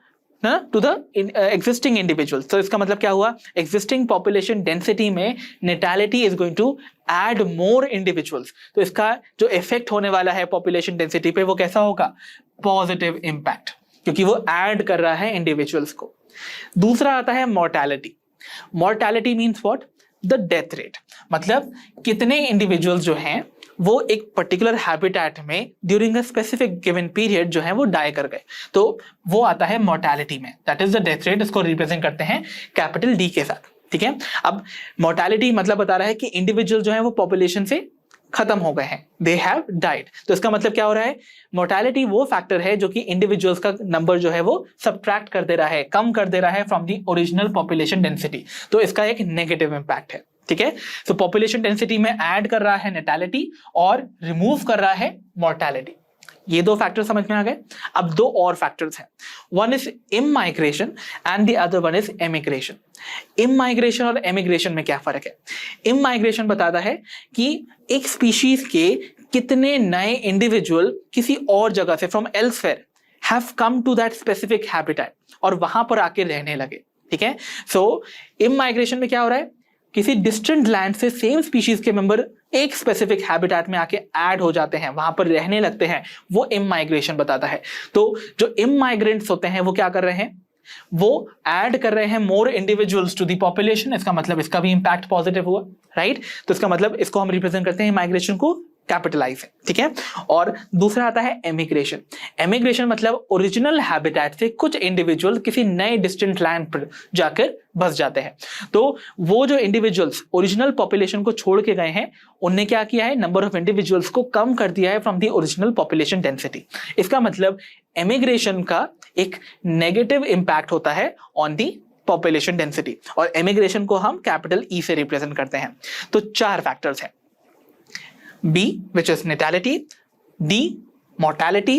ना टू द एग्जिस्टिंग इंडिविजुअल्स। तो इसका मतलब क्या हुआ, एग्जिस्टिंग पॉपुलेशन डेंसिटी में natality is going to add more individuals. तो इसका जो इफेक्ट होने वाला है पॉपुलेशन डेंसिटी पे वो कैसा होगा, पॉजिटिव इंपैक्ट, क्योंकि वो ऐड कर रहा है इंडिविजुअल्स को। दूसरा आता है mortality. Mortality means what, the death rate, मतलब कितने इंडिविजुअल्स जो हैं वो एक पर्टिकुलर हैबिटेट में during a specific given period जो है वो डाई कर गए, तो वो आता है मॉर्टैलिटी में, that is the death rate. इसको रिप्रेजेंट करते हैं कैपिटल डी के साथ, ठीक है। अब मॉर्टैलिटी मतलब बता रहा है कि इंडिविजुअल जो है वो पॉपुलेशन से खत्म हो गए हैं, दे हैव डाइड। तो इसका मतलब क्या हो रहा है, मोर्टेलिटी वो फैक्टर है जो कि इंडिविजुअल्स का नंबर जो है वो सब्ट्रैक्ट कर दे रहा है, कम कर दे रहा है from the original population density. तो इसका एक नेगेटिव इंपैक्ट है, ठीक है। सो पॉपुलेशन डेंसिटी में ऐड कर रहा है नेटैलिटी और रिमूव कर रहा है मॉर्टेलिटी। ये दो फैक्टर समझ में आ गए। अब दो और फैक्टर्स हैं, one is immigration and the other one is emigration. Immigration और एमिग्रेशन में क्या फर्क है? इमाइग्रेशन बताता है कि एक स्पीशीज के कितने नए इंडिविजुअल किसी और जगह से from elsewhere have come to that specific habitat और वहां पर आके रहने लगे, ठीक है। सो इमाइग्रेशन में क्या हो रहा है, किसी डिस्टेंट लैंड से सेम स्पीशीज के मेंबर एक स्पेसिफिक हैबिटेट में आके ऐड हो जाते हैं, वहां पर रहने लगते हैं, वो इमाइग्रेशन बताता है। तो जो इमाइग्रेंट्स होते हैं वो क्या कर रहे हैं, वो ऐड कर रहे हैं मोर इंडिविजुअल्स टू द पॉपुलेशन। इसका मतलब इसका भी इंपैक्ट पॉजिटिव हुआ, राइट। तो इसका मतलब इसको हम रिप्रेजेंट करते हैं इमाइग्रेशन को कैपिटलाइज है, ठीक है। और दूसरा आता है एमिग्रेशन। एमिग्रेशन मतलब ओरिजिनल हैबिटेट से कुछ इंडिविजुअल किसी नए डिस्टेंट लैंड पर जाकर बस जाते हैं। तो वो जो इंडिविजुअल्स ओरिजिनल पॉपुलेशन को छोड़ के गए हैं, उनने क्या किया है, नंबर ऑफ इंडिविजुअल्स को कम कर दिया है from the original population density. इसका मतलब एमिग्रेशन का एक नेगेटिव इंपैक्ट होता है ऑन दी पॉपुलेशन डेंसिटी, और एमिग्रेशन को हम कैपिटल ई से रिप्रेजेंट करते हैं। तो चार फैक्टर्स हैं, B which is natality, D mortality,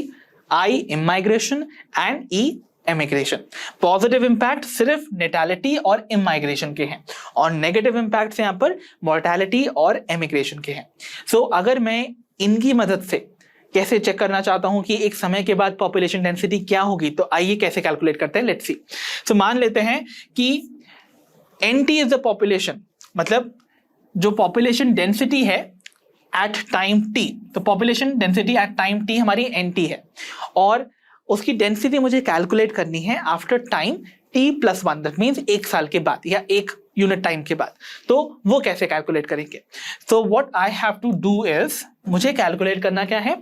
I immigration and E emigration। Positive impact सिर्फ नेटालिटी और इमाइग्रेशन के हैं और नेगेटिव इंपैक्ट यहाँ पर मोर्टेलिटी और एमिग्रेशन के हैं। सो अगर मैं इनकी मदद से कैसे चेक करना चाहता हूं कि एक समय के बाद पॉपुलेशन डेंसिटी क्या होगी, तो आइए कैसे कैलकुलेट करते हैं, लेट्स सी। सो मान लेते हैं कि NT इज द पॉपुलेशन, मतलब जो पॉपुलेशन डेंसिटी है एट टाइम t, तो population density at time t हमारी NT है, और उसकी डेंसिटी मुझे कैलकुलेट करनी है after time t+1, that means एक साल के बाद या एक यूनिट टाइम के बाद। तो वो कैसे कैलकुलेट करेंगे? So what I have to do is, मुझे कैलकुलेट करना क्या है,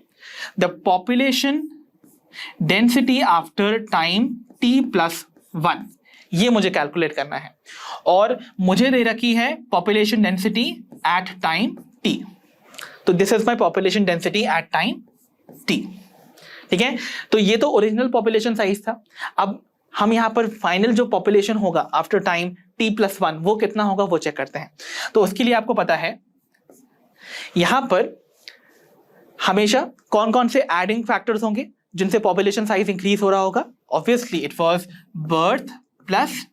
the population density after time t+1, ये मुझे कैलकुलेट करना है। और मुझे दे रखी है population density at time t, तो this is my population density at time t, ठीक है। तो ये तो ओरिजिनल पॉपुलेशन साइज था। अब हम यहां पर फाइनल जो पॉपुलेशन होगा आफ्टर टाइम t+1 वो कितना होगा वो चेक करते हैं। तो उसके लिए आपको पता है यहां पर हमेशा कौन कौन से एडिंग फैक्टर्स होंगे जिनसे पॉपुलेशन साइज इंक्रीज हो रहा होगा। Obviously it was birth plus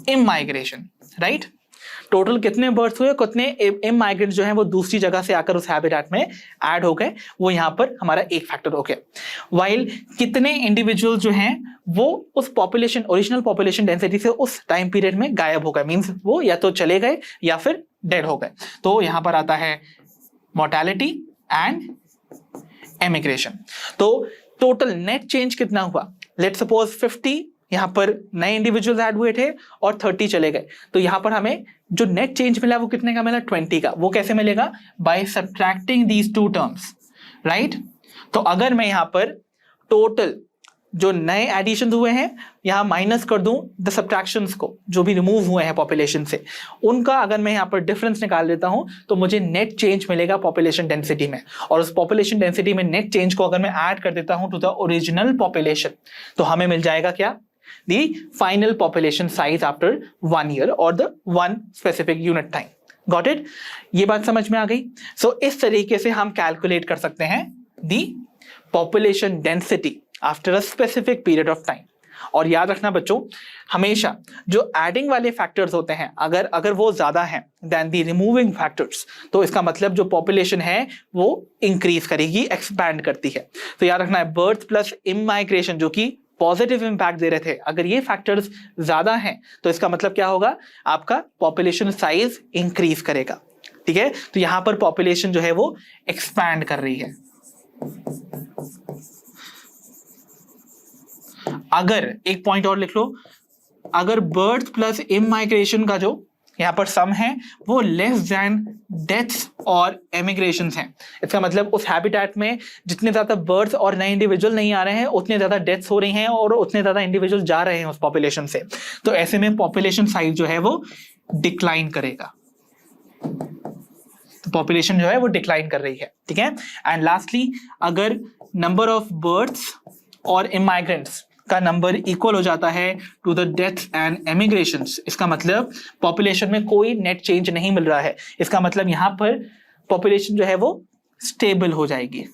immigration, right. Total कितने बर्थ हुए, कितने इमाइग्रेंट जो हैं वो दूसरी जगह से आकर उस हैबिटेट में ऐड हो गए, वो यहाँ पर हमारा एक फैक्टर हो गया। वाइल कितने इंडिविजुअल जो हैं वो उस पॉपुलेशन ओरिजिनल पॉपुलेशन डेंसिटी से उस टाइम पीरियड में गायब हो गए, मींस वो या तो चले गए या फिर डेड हो गए। तो यहाँ पर आता है मोर्टेलिटी एंड एमिग्रेशन। तो टोटल नेट चेंज कितना हुआ, लेट्स सपोज 50 यहाँ पर नए इंडिविजुअल्स ऐड हुए थे और 30 चले गए, तो यहाँ पर हमें जो नेट चेंज मिला वो कितने का मिला, 20 का। वो कैसे मिलेगा, by subtracting these two terms, right. तो अगर मैं यहाँ पर टोटल जो नए एडिशन हुए हैं यहाँ माइनस कर दूं द सब्ट्रैक्शंस को, जो भी रिमूव हुए हैं पॉपुलेशन से, उनका अगर मैं यहाँ पर डिफरेंस निकाल देता हूं तो मुझे नेट चेंज मिलेगा पॉपुलेशन डेंसिटी में। और उस पॉपुलेशन डेंसिटी में नेट चेंज को अगर मैं ऐड कर देता हूं टू द ओरिजिनल पॉपुलेशन, तो हमें मिल जाएगा क्या, the final population size after 1 year or the one specific unit time. Got it? ये बात समझ में आ गई। So इस तरीके से हम कैलकुलेट कर सकते हैं the population density after a specific period of time। और याद रखना बच्चों, हमेशा जो एडिंग वाले फैक्टर्स होते हैं अगर वो ज्यादा हैं देन दी रिमूविंग फैक्टर्स, तो इसका मतलब जो पॉपुलेशन है वो इंक्रीज करेगी, एक्सपैंड करती है। तो याद रखना है बर्थ प्लस इमाइग्रेशन जो कि पॉजिटिव इम्पैक्ट दे रहे थे, अगर ये फैक्टर्स ज्यादा हैं तो इसका मतलब क्या होगा, आपका पॉपुलेशन साइज इंक्रीज करेगा। ठीक है, तो यहां पर पॉपुलेशन जो है वो एक्सपैंड कर रही है। अगर एक पॉइंट और लिख लो, अगर बर्थ प्लस इमाइग्रेशन का जो यहां पर सम है वो लेस देन डेथ्स और एमिग्रेशंस हैं, इसका मतलब उस हैबिटेट में जितने ज्यादा बर्थ और नए इंडिविजुअल नहीं आ रहे हैं उतने ज्यादा डेथ्स हो रही हैं और उतने ज्यादा इंडिविजुअल जा रहे हैं उस पॉपुलेशन से, तो ऐसे में पॉपुलेशन साइज जो है वो डिक्लाइन करेगा, तो पॉपुलेशन जो है वो डिक्लाइन कर रही है। ठीक है, एंड लास्टली अगर नंबर ऑफ बर्थ्स और इमाइग्रेंट्स का नंबर इक्वल हो जाता है टू द डेथ्स एंड एमिग्रेशंस, इसका मतलब पॉपुलेशन में कोई नेट चेंज नहीं मिल रहा है, इसका मतलब यहां पर पॉपुलेशन जो है वो स्टेबल हो जाएगी।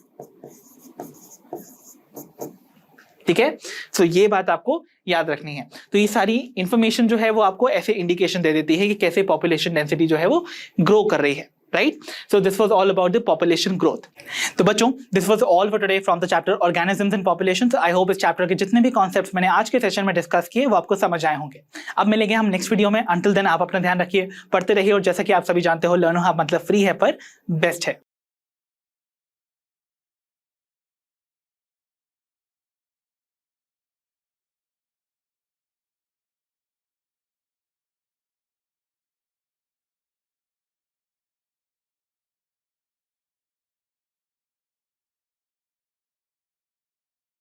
ठीक है, सो ये बात आपको याद रखनी है। तो ये सारी इंफॉर्मेशन जो है वो आपको ऐसे इंडिकेशन दे देती है कि कैसे पॉपुलेशन डेंसिटी जो है वो ग्रो कर रही है। Right? So this was all about the population growth. तो बच्चों, this was all for today from the chapter Organisms and Populations. I hope इस चैप्टर के जितने भी कॉन्सेप्ट्स मैंने आज के सेशन में डिस्कस किए वो आपको समझ आए होंगे। अब मिलेंगे हम नेक्स्ट वीडियो में। Until then आप अपना ध्यान रखिए, पढ़ते रहिए, और जैसा कि आप सभी जानते हो लर्न हब मतलब फ्री है पर बेस्ट है।